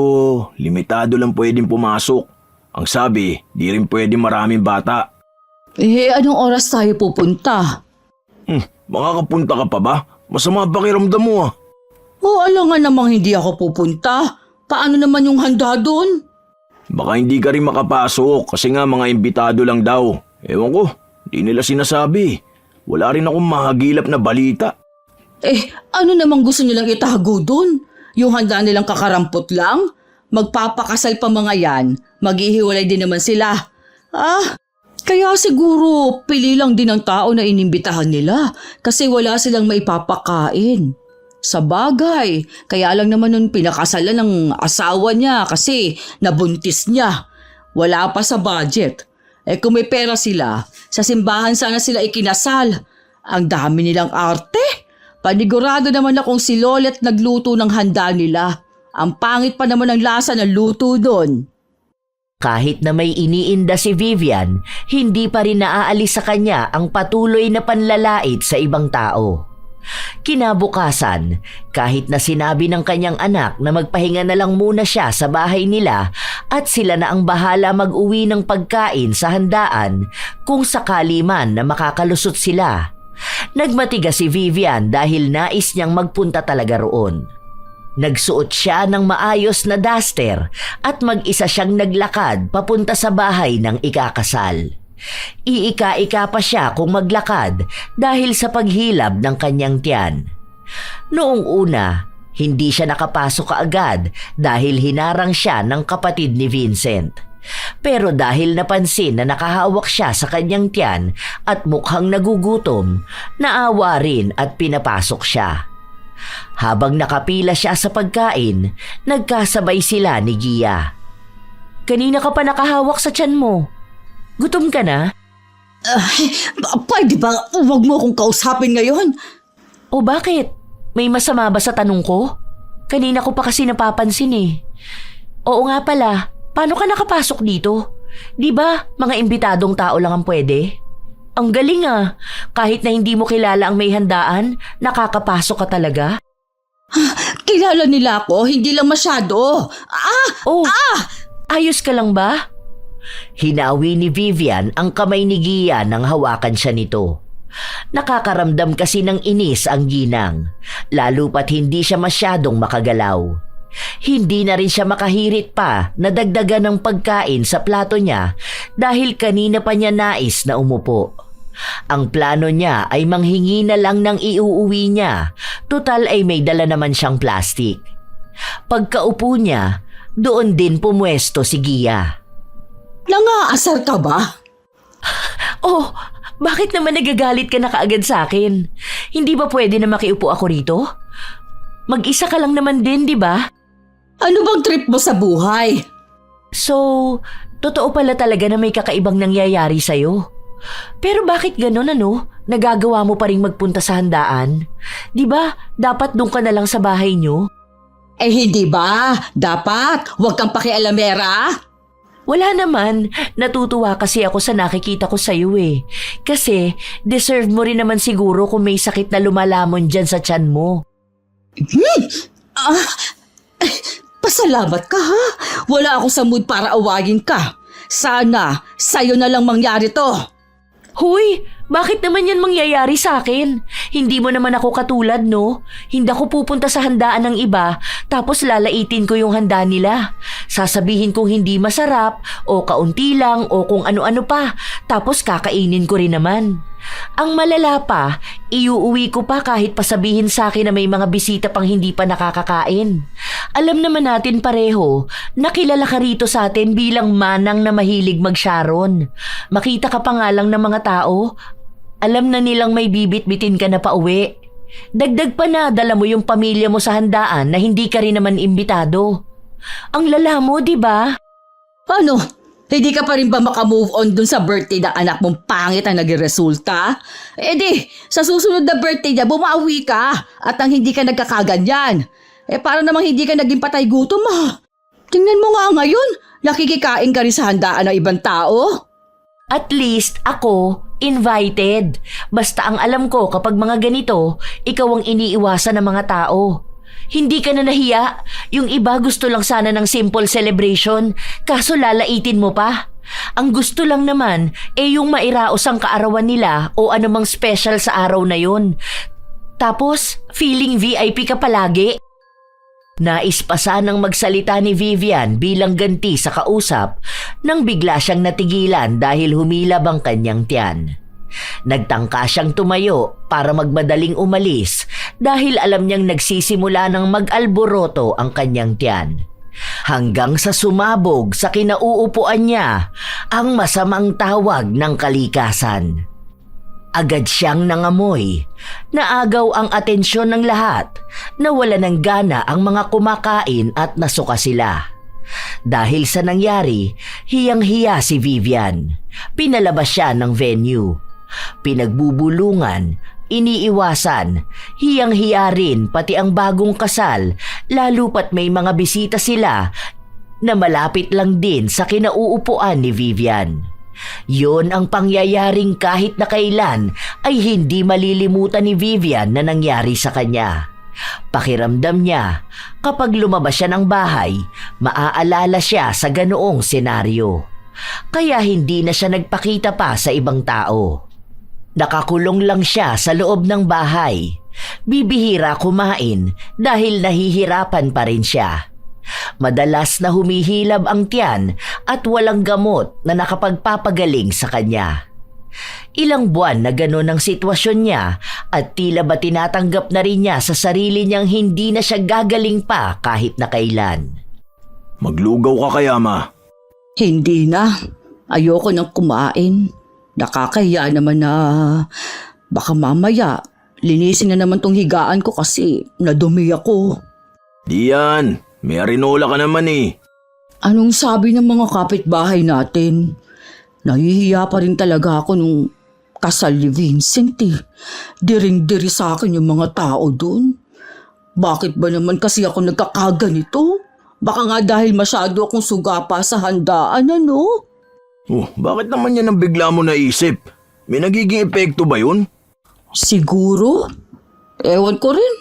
limitado lang pwedeng pumasok. Ang sabi, di rin pwede maraming bata. Anong oras tayo pupunta? Makakapunta ka pa ba? Masama pakiramdam mo ah. Alam nga namang hindi ako pupunta. Paano naman yung handa doon? Baka hindi ka rin makapasok kasi nga mga imbitado lang daw. Ewan ko, di nila sinasabi. Wala rin akong mahagilap na balita. Ano namang gusto nilang itago doon? Yung handa nilang kakarampot lang? Magpapakasal pa mga yan, maghihiwalay din naman sila. Kaya siguro pili lang din ang tao na inimbitahan nila kasi wala silang maipapakain. Sa bagay, kaya lang naman nun pinakasalan ng asawa niya kasi nabuntis niya. Wala pa sa budget. Kung may pera sila, sa simbahan sana sila ikinasal. Ang dami nilang arte. Panigurado naman akong si Lolet nagluto ng handa nila. Ang pangit pa naman ang lasa ng luto doon. Kahit na may iniinda si Vivian, hindi pa rin naaalis sa kanya ang patuloy na panlalait sa ibang tao. Kinabukasan, kahit na sinabi ng kanyang anak na magpahinga na lang muna siya sa bahay nila at sila na ang bahala mag-uwi ng pagkain sa handaan kung sakali man na makakalusot sila. Nagmatigas si Vivian dahil nais niyang magpunta talaga roon. Nagsuot siya ng maayos na duster at mag-isa siyang naglakad papunta sa bahay ng ikakasal. Iika-ika pa siya kung maglakad dahil sa paghilab ng kanyang tiyan. Noong una, hindi siya nakapasok kaagad dahil hinarang siya ng kapatid ni Vincent. Pero dahil napansin na nakahawak siya sa kanyang tiyan at mukhang nagugutom, naawa rin at pinapasok siya. Habang nakapila siya sa pagkain, nagkasabay sila ni Gia. "Kanina ka pa nakahawak sa tiyan mo. Gutom ka na?" Pwede ba huwag mo akong kausapin ngayon? O bakit? May masama ba sa tanong ko? Kanina ko pa kasi napapansin eh. Oo nga pala, paano ka nakapasok dito? Di ba mga imbitadong tao lang ang pwede? Ang galing ah, kahit na hindi mo kilala ang may handaan, nakakapasok ka talaga? Kilala nila ako, hindi lang masyado. Ayos ka lang ba? Hinawi ni Vivian ang kamay ni Gia nang hawakan siya nito. Nakakaramdam kasi ng inis ang ginang, lalo pat hindi siya masyadong makagalaw. Hindi na rin siya makahirit pa na dagdagan ng pagkain sa plato niya dahil kanina pa niya nais na umupo. Ang plano niya ay manghingi na lang ng iuuwi niya, tutal ay may dala naman siyang plastik. Pagkaupo niya, doon din pumwesto si Gia. Nangaasar ka ba? Oh, bakit naman nagagalit ka na kaagad sa akin? Hindi ba pwede na makiupo ako rito? Mag-isa ka lang naman din, di ba? Ano bang trip mo sa buhay? So, totoo pala talaga na may kakaibang nangyayari sa'yo. Pero bakit ganon ano? Nagagawa mo pa rin magpunta sa handaan? Di ba, dapat doon ka na lang sa bahay nyo? Hindi ba? Dapat. Huwag kang pakialamera. Wala naman. Natutuwa kasi ako sa nakikita ko sa'yo eh. Kasi deserve mo rin naman siguro kung may sakit na lumalamon dyan sa tiyan mo. Pasalamat ka ha. Wala ako sa mood para awayin ka. Sana sa'yo na lang mangyari to. Huy, Bakit naman yan mangyayari sa akin? Hindi mo naman ako katulad, no? Hindi ako pupunta sa handaan ng iba, tapos lalaitin ko yung handa nila. Sasabihin kong hindi masarap, o kaunti lang, o kung ano-ano pa, tapos kakainin ko rin naman. Ang malala pa, iuuwi ko pa kahit pasabihin sa akin na may mga bisita pang hindi pa nakakakain. Alam naman natin pareho, nakilala ka rito sa atin bilang manang na mahilig mag-sharon. Makita ka pa nga lang ng mga tao, alam na nilang may bibit-bitin ka na pauwi. Dagdag pa na dala mo yung pamilya mo sa handaan na hindi ka rin naman imbitado. Ang lala mo, di ba? Ano? Hindi ka pa rin ba makamove on dun sa birthday ng anak mong pangit ang naging resulta? Eh di, sa susunod na birthday niya, bumawi ka at ang hindi ka nagkakaganyan. Para namang hindi ka naging patay gutom Tingnan mo nga ngayon, nakikikain ka rin sa handaan ng ibang tao. At least ako, invited. Basta ang alam ko kapag mga ganito, ikaw ang iniiwasan ng mga tao. Hindi ka na nahiya. Yung iba gusto lang sana ng simple celebration, kaso lalaitin mo pa. Ang gusto lang naman yung mairaos ang kaarawan nila o anumang special sa araw na yun. Tapos, feeling VIP ka palagi. Nais pa sanang magsalita ni Vivian bilang ganti sa kausap nang bigla siyang natigilan dahil humilab ang kanyang tiyan. Nagtangka siyang tumayo para magmadaling umalis dahil alam niyang nagsisimula ng mag-alboroto ang kanyang tiyan. Hanggang sa sumabog sa kinauupuan niya ang masamang tawag ng kalikasan. Agad siyang nangamoy. Naagaw ang atensyon ng lahat. Nawala ng gana ang mga kumakain at nasuka sila. Dahil sa nangyari, hiyang-hiya si Vivian. Pinalabas siya ng venue. Pinagbubulungan, iniiwasan, hiyang-hiya rin pati ang bagong kasal, lalo pat may mga bisita sila na malapit lang din sa kinauupuan ni Vivian. Yon ang pangyayaring kahit na kailan ay hindi malilimutan ni Vivian na nangyari sa kanya. Pakiramdam niya, kapag lumabas siya ng bahay, maaalala siya sa ganoong senaryo. Kaya hindi na siya nagpakita pa sa ibang tao. Nakakulong lang siya sa loob ng bahay. Bibihira kumain dahil nahihirapan pa rin siya. Madalas na humihilab ang tiyan at walang gamot na nakapagpapagaling sa kanya. Ilang buwan na gano'n ang sitwasyon niya at tila ba tinatanggap na rin niya sa sarili niyang hindi na siya gagaling pa kahit na kailan. Maglugaw ka kaya, Ma? Hindi na. Ayoko nang kumain. Nakakahiya naman na baka mamaya linisin na naman tong higaan ko kasi nadumi ako. Di yan. May arinola ka naman eh. Anong sabi ng mga kapitbahay natin? Nahihiya pa rin talaga ako nung kasal ni Vincent Diring-diri sa akin yung mga tao dun. Bakit ba naman kasi ako nagkakaganito? Baka nga dahil masyado akong sugapa sa handaan, ano? Bakit naman yan ang bigla mo naisip? May nagiging epekto ba yun? Siguro? Ewan ko rin.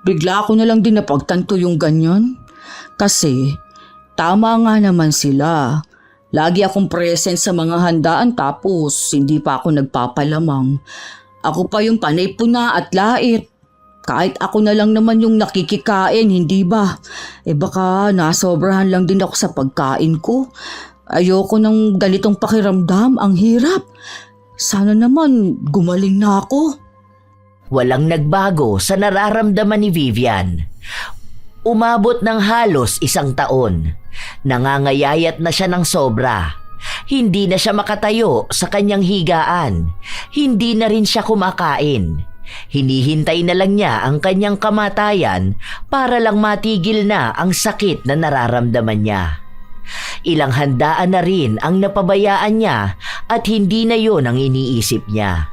Bigla ako na lang din napagtanto yung ganyan. Kasi, tama nga naman sila. Lagi akong present sa mga handaan tapos hindi pa ako nagpapalamang. Ako pa yung panay puna at lait. Kahit ako na lang naman yung nakikikain, hindi ba? Baka nasobrahan lang din ako sa pagkain ko. Ayoko ng ganitong pakiramdam, ang hirap. Sana naman gumaling na ako. Walang nagbago sa nararamdaman ni Vivian. Umabot ng halos 1 taon. Nangangayayat na siya ng sobra. Hindi na siya makatayo sa kanyang higaan. Hindi na rin siya kumakain. Hinihintay na lang niya ang kanyang kamatayan para lang matigil na ang sakit na nararamdaman niya. Ilang handaan na rin ang napabayaan niya at hindi na yon ang iniisip niya.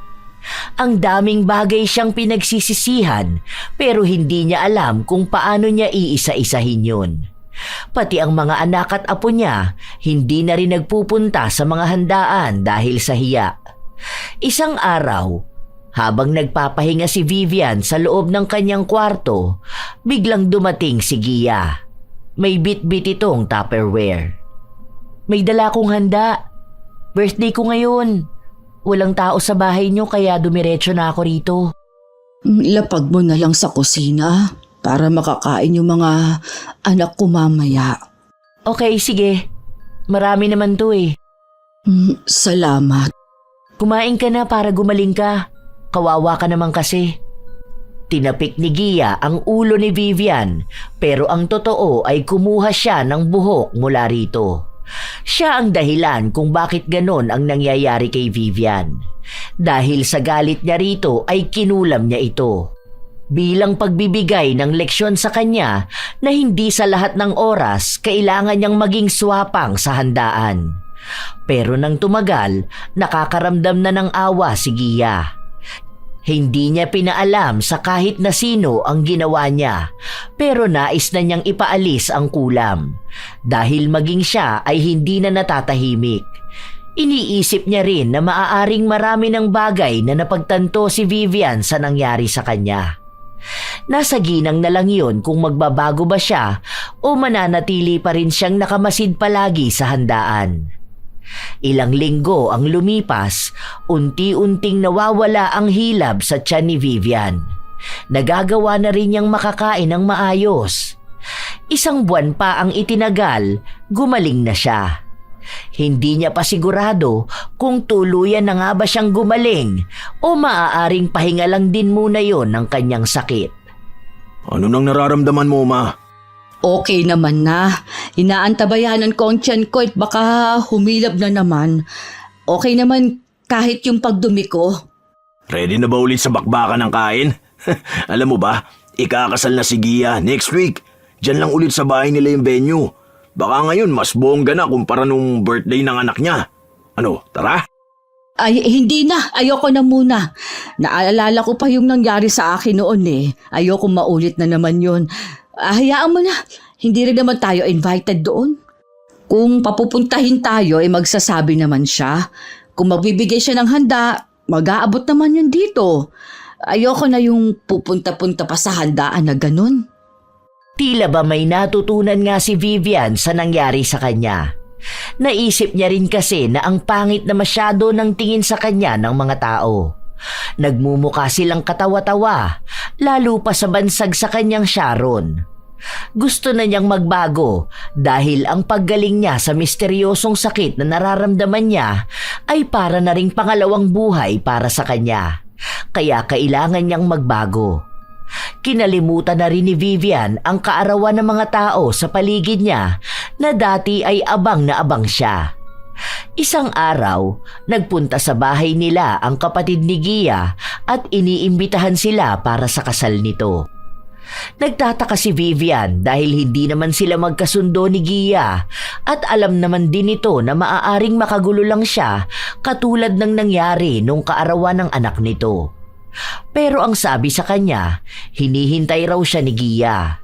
Ang daming bagay siyang pinagsisisihan pero hindi niya alam kung paano niya iisa-isahin yun. Pati ang mga anak at apo niya hindi na rin nagpupunta sa mga handaan dahil sa hiya. Isang araw, habang nagpapahinga si Vivian sa loob ng kanyang kwarto, biglang dumating si Gia. May bit-bit itong Tupperware. May dala kong handa. Birthday ko ngayon. Walang tao sa bahay niyo kaya dumiretso na ako rito. Lapag mo na lang sa kusina para makakain yung mga anak ko mamaya. Okay, sige. Marami naman to eh. Salamat. Kumain ka na para gumaling ka. Kawawa ka naman kasi. Tinapik ni Gia ang ulo ni Vivian pero ang totoo ay kumuha siya ng buhok mula rito. Siya ang dahilan kung bakit ganon ang nangyayari kay Vivian. Dahil sa galit niya rito ay kinulam niya ito. Bilang pagbibigay ng leksyon sa kanya na hindi sa lahat ng oras kailangan niyang maging swapang sa handaan. Pero nang tumagal, nakakaramdam na ng awa si Gia. Hindi niya pinaalam sa kahit na sino ang ginawa niya, pero nais na niyang ipaalis ang kulam. Dahil maging siya ay hindi na natatahimik. Iniisip niya rin na maaaring marami ng bagay na napagtanto si Vivian sa nangyari sa kanya. Nasa ginang na lang yun kung magbabago ba siya o mananatili pa rin siyang nakamasid palagi sa handaan. Ilang linggo ang lumipas, unti-unting nawawala ang hilab sa tiyan ni Vivian. Nagagawa na rin niyang makakain ng maayos. 1 buwan pa ang itinagal, gumaling na siya. Hindi niya pa sigurado kung tuluyan na nga ba siyang gumaling o maaaring pahinga lang din muna yon ng kanyang sakit. Ano nang nararamdaman mo, Ma? Okay naman na. Inaantabayanan ko ang tiyan ko at baka humilab na naman. Okay naman kahit yung pagdumi ko. Ready na ba ulit sa bakbakan ng kain? Alam mo ba, ikakasal na si Gia next week. Diyan lang ulit sa bahay nila yung venue. Baka ngayon mas bongga na kumpara nung birthday ng anak niya. Ano, tara? Ay, hindi na. Ayoko na muna. Naalala ko pa yung nangyari sa akin noon eh. Ayoko maulit na naman yun. Hayaan mo na. Hindi rin naman tayo invited doon. Kung papupuntahin tayo, magsasabi naman siya. Kung magbibigay siya ng handa, mag-aabot naman yun dito. Ayoko na yung pupunta-punta pa sa handaan na ganun. Tila ba may natutunan nga si Vivian sa nangyari sa kanya. Naisip niya rin kasi na ang pangit na masyado ng tingin sa kanya ng mga tao. Nagmumukha silang katawa-tawa, lalo pa sa bansag sa kanyang Sharon. Gusto na niyang magbago dahil ang paggaling niya sa misteryosong sakit na nararamdaman niya ay para na ring pangalawang buhay para sa kanya. Kaya kailangan niyang magbago. Kinalimutan na rin ni Vivian ang kaarawan ng mga tao sa paligid niya na dati ay abang na abang siya. Isang araw, nagpunta sa bahay nila ang kapatid ni Gia at iniimbitahan sila para sa kasal nito. Nagtataka si Vivian dahil hindi naman sila magkasundo ni Gia at alam naman din ito na maaaring makagulo lang siya katulad ng nangyari nung kaarawan ng anak nito. Pero ang sabi sa kanya, hinihintay raw siya ni Gia.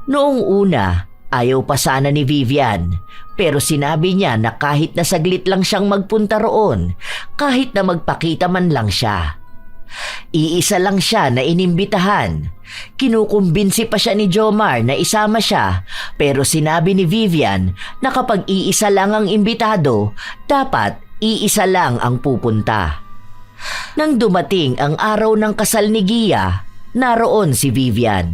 Noong una, ayaw pa sana ni Vivian, pero sinabi niya na kahit na saglit lang siyang magpunta roon, kahit na magpakita man lang siya. Iisa lang siya na inimbitahan. Kinukumbinsi pa siya ni Jomar na isama siya, pero sinabi ni Vivian na kapag iisa lang ang imbitado, dapat iisa lang ang pupunta. Nang dumating ang araw ng kasal ni Gia, naroon si Vivian.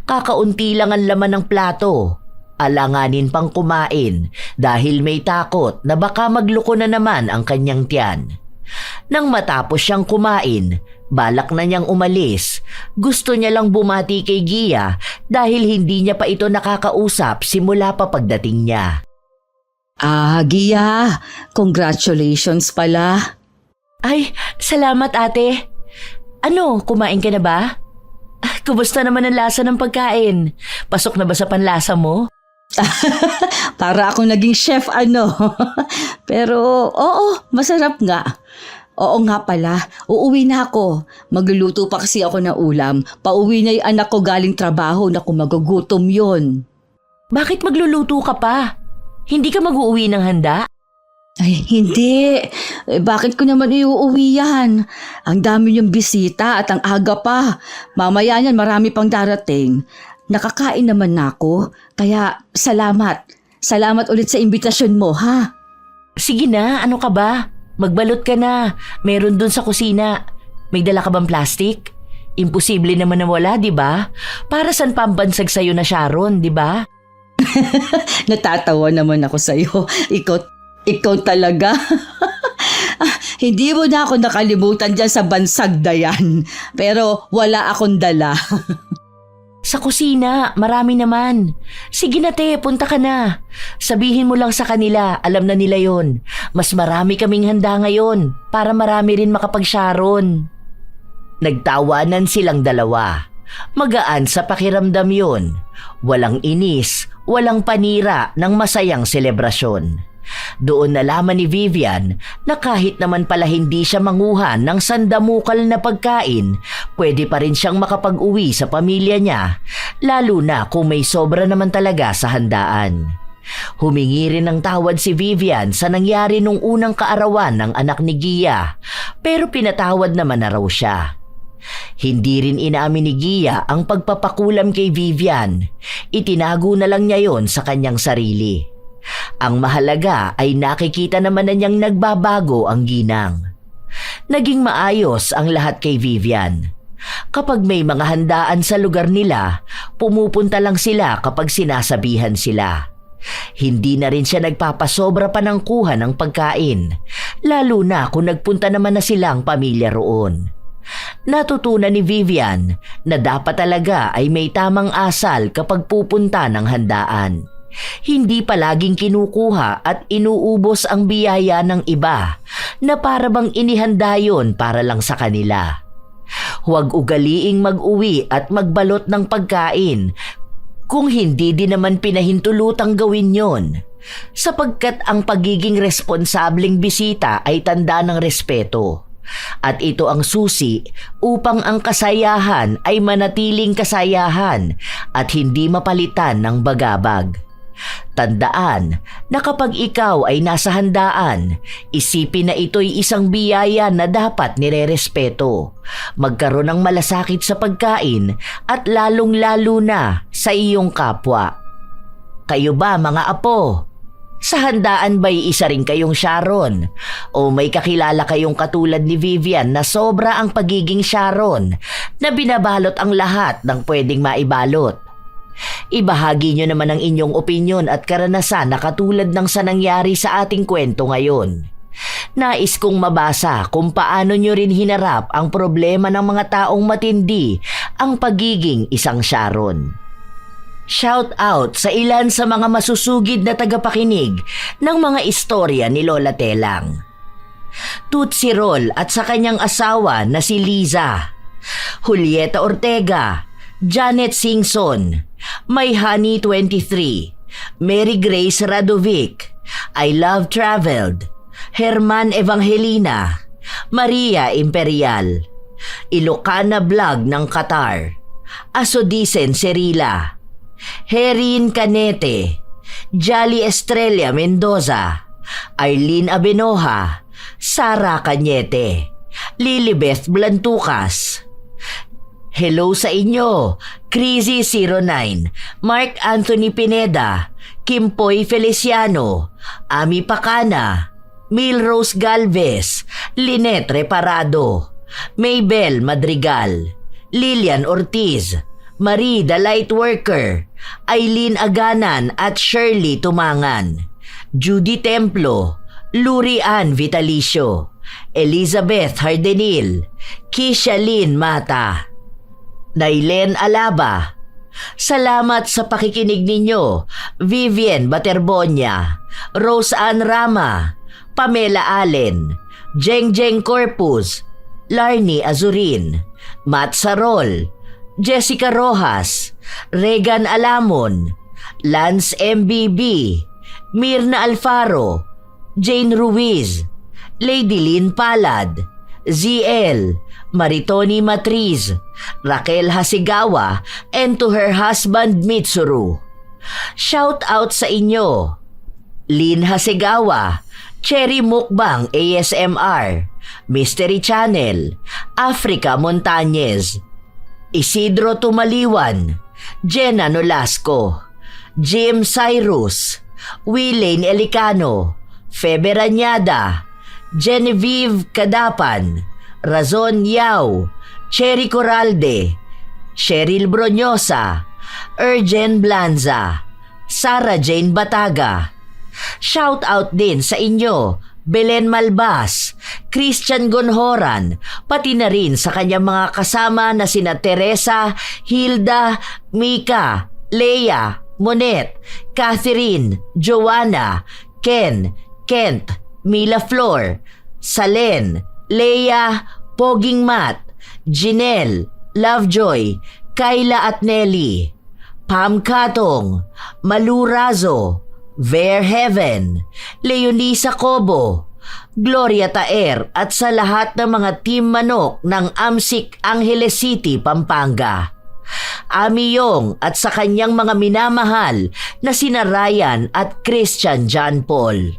Kakaunti lang ang laman ng plato. Alanganin pang kumain dahil may takot na baka magluko na naman ang kanyang tiyan. Nang matapos siyang kumain, balak na niyang umalis. Gusto niya lang bumati kay Gia dahil hindi niya pa ito nakakausap simula pa pagdating niya. Gia, congratulations pala. Ay, salamat ate. Ano, kumain ka na ba? Kumusta naman ang lasa ng pagkain? Pasok na ba sa panlasa mo? Para akong naging chef Pero oo, masarap nga. Oo nga pala, uuwi na ako. Magluluto pa kasi ako ng ulam. Pauwi na yung anak ko galing trabaho na kung magugutom yun. Bakit magluluto ka pa? Hindi ka mag-uuwi ng handa? Ay, hindi. Bakit ko naman iuuwi yan? Ang dami niyong bisita at ang aga pa. Mamaya niyan marami pang darating. Nakakain naman na ako, kaya salamat. Salamat ulit sa imbitasyon mo, ha? Sige na, ano ka ba? Magbalot ka na. Meron dun sa kusina. May dala ka bang plastic? Imposible naman na wala, di ba? Para saan pambansag sa'yo na Sharon, di ba? Natatawa naman ako sa'yo. Ikaw talaga. Hindi mo na ako nakalimutan dyan sa bansag Dayan. Pero wala akong dala. Sa kusina, marami naman. Sige na te, punta ka na. Sabihin mo lang sa kanila, alam na nila yon. Mas marami kaming handa ngayon para marami rin makapag-Sharon. Nagtawanan silang dalawa. Magaan sa pakiramdam yon. Walang inis, walang panira ng masayang selebrasyon. Doon nalaman ni Vivian na kahit naman pala hindi siya manguha ng sandamukal na pagkain, pwede pa rin siyang makapag-uwi sa pamilya niya, lalo na kung may sobra naman talaga sa handaan. Humingi rin ng tawad si Vivian sa nangyari nung unang kaarawan ng anak ni Gia, pero pinatawad naman na raw siya. Hindi rin inamin ni Gia ang pagpapakulam kay Vivian. Itinago na lang niya yon sa kanyang sarili. Ang mahalaga ay nakikita naman na niyang nagbabago ang ginang. Naging maayos ang lahat kay Vivian. Kapag may mga handaan sa lugar nila, pumupunta lang sila kapag sinasabihan sila. Hindi na rin siya nagpapasobra pa ng kuha ng pagkain, lalo na kung nagpunta naman na silang pamilya roon. Natutunan ni Vivian na dapat talaga ay may tamang asal kapag pupunta ng handaan. Hindi palaging kinukuha at inuubos ang biyaya ng iba na para bang inihanda yon para lang sa kanila. Huwag ugaliing mag-uwi at magbalot ng pagkain kung hindi din naman pinahintulutang gawin yon, sapagkat ang pagiging responsableng bisita ay tanda ng respeto. At ito ang susi upang ang kasayahan ay manatiling kasayahan at hindi mapalitan ng bagabag. Tandaan na kapag ikaw ay nasa handaan, isipin na ito'y isang biyaya na dapat nirerespeto. Magkaroon ng malasakit sa pagkain at lalong-lalo na sa iyong kapwa. Kayo ba mga apo? Sa handaan ba'y isa rin kayong Sharon? O may kakilala kayong katulad ni Vivian na sobra ang pagiging Sharon na binabalot ang lahat ng pwedeng maibalot? Ibahagi nyo naman ang inyong opinyon at karanasan na katulad ng sa nangyari sa ating kwento ngayon. Nais kong mabasa kung paano nyo rin hinarap ang problema ng mga taong matindi ang pagiging isang Sharon. Shout out sa ilan sa mga masusugid na tagapakinig ng mga istorya ni Lola Telang. Tutsi Roll at sa kanyang asawa na si Liza, Julieta Ortega, Janet Singson, May Honey 23, Mary Grace Radovic, I Love Traveled, Herman Evangelina, Maria Imperial, Ilocana Vlog ng Qatar, Asodisen Serila, Herin Canete, Jolly Estrella Mendoza, Arlene Abenoja, Sara Cañete, Lilibeth Blantucas. Hello sa inyo, Crazy09, Mark Anthony Pineda, Kimpoy Feliciano, Ami Pacana, Milrose Galvez, Lynette Reparado, Maybel Madrigal, Lilian Ortiz, Marie the Lightworker, Eileen Aganan at Shirley Tumangan, Judy Templo, Luri Ann Vitalicio, Elizabeth Hardenil, Kisha Lynn Mata, Nailen Alaba. Salamat sa pakikinig ninyo, Vivian Baterbonia, Rose Ann Rama, Pamela Allen, Jeng Corpus, Larnie Azurin, Matt Sarol, Jessica Rojas, Regan Alamon, Lance MBB, Mirna Alfaro, Jane Ruiz, Lady Lynn Palad, ZL, Maritoni Matriz, Raquel Hasigawa, and to her husband Mitsuru. Shout out sa inyo, Lynn Hasigawa, Cherry Mukbang ASMR, Mystery Channel, Africa Montañez, Isidro Tumaliwan, Jenna Nolasco, Jim Cyrus, Willain Elicano, Febe Rañada, Genevieve Cadapan, Razon Yao, Cherry Coralde, Cheryl Bronyosa, Erjen Blanza, Sarah Jane Bataga. Shout out din sa inyo, Belen Malbas, Christian Gonhoran, pati na rin sa kanyang mga kasama na sina Teresa, Hilda, Mika, Leia, Monet, Catherine, Joanna, Ken, Kent, Mila Flor, Salen, Leia, Poging Mat, Jinelle, Lovejoy, Kayla at Nelly, Pam Katong, Malu Razo, Ver Heaven, Leonisa Cobo, Gloria Taer at sa lahat ng mga team manok ng Amsik Angeles City, Pampanga. Ami Yong at sa kanyang mga minamahal na sina Ryan at Christian John Paul.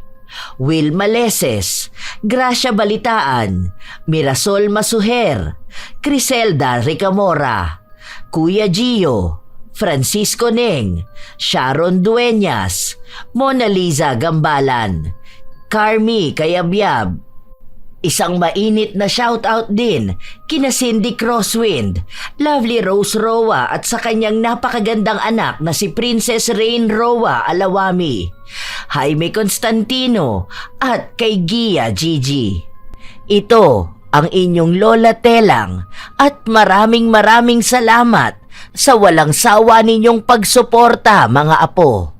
Will Maleses, Gracia Balitaan, Mirasol Masuher, Criselda Ricamora, Kuya Gio, Francisco Neng, Sharon Dueñas, Mona Lisa Gambalan, Carmi Kayabyab. Isang mainit na shoutout din kina Cindy Crosswind, Lovely Rose Roa at sa kanyang napakagandang anak na si Princess Rain Roa Alawami, Jaime Constantino at kay Gia Gigi. Ito ang inyong Lola Telang at maraming salamat sa walang sawa ninyong pagsuporta, mga apo.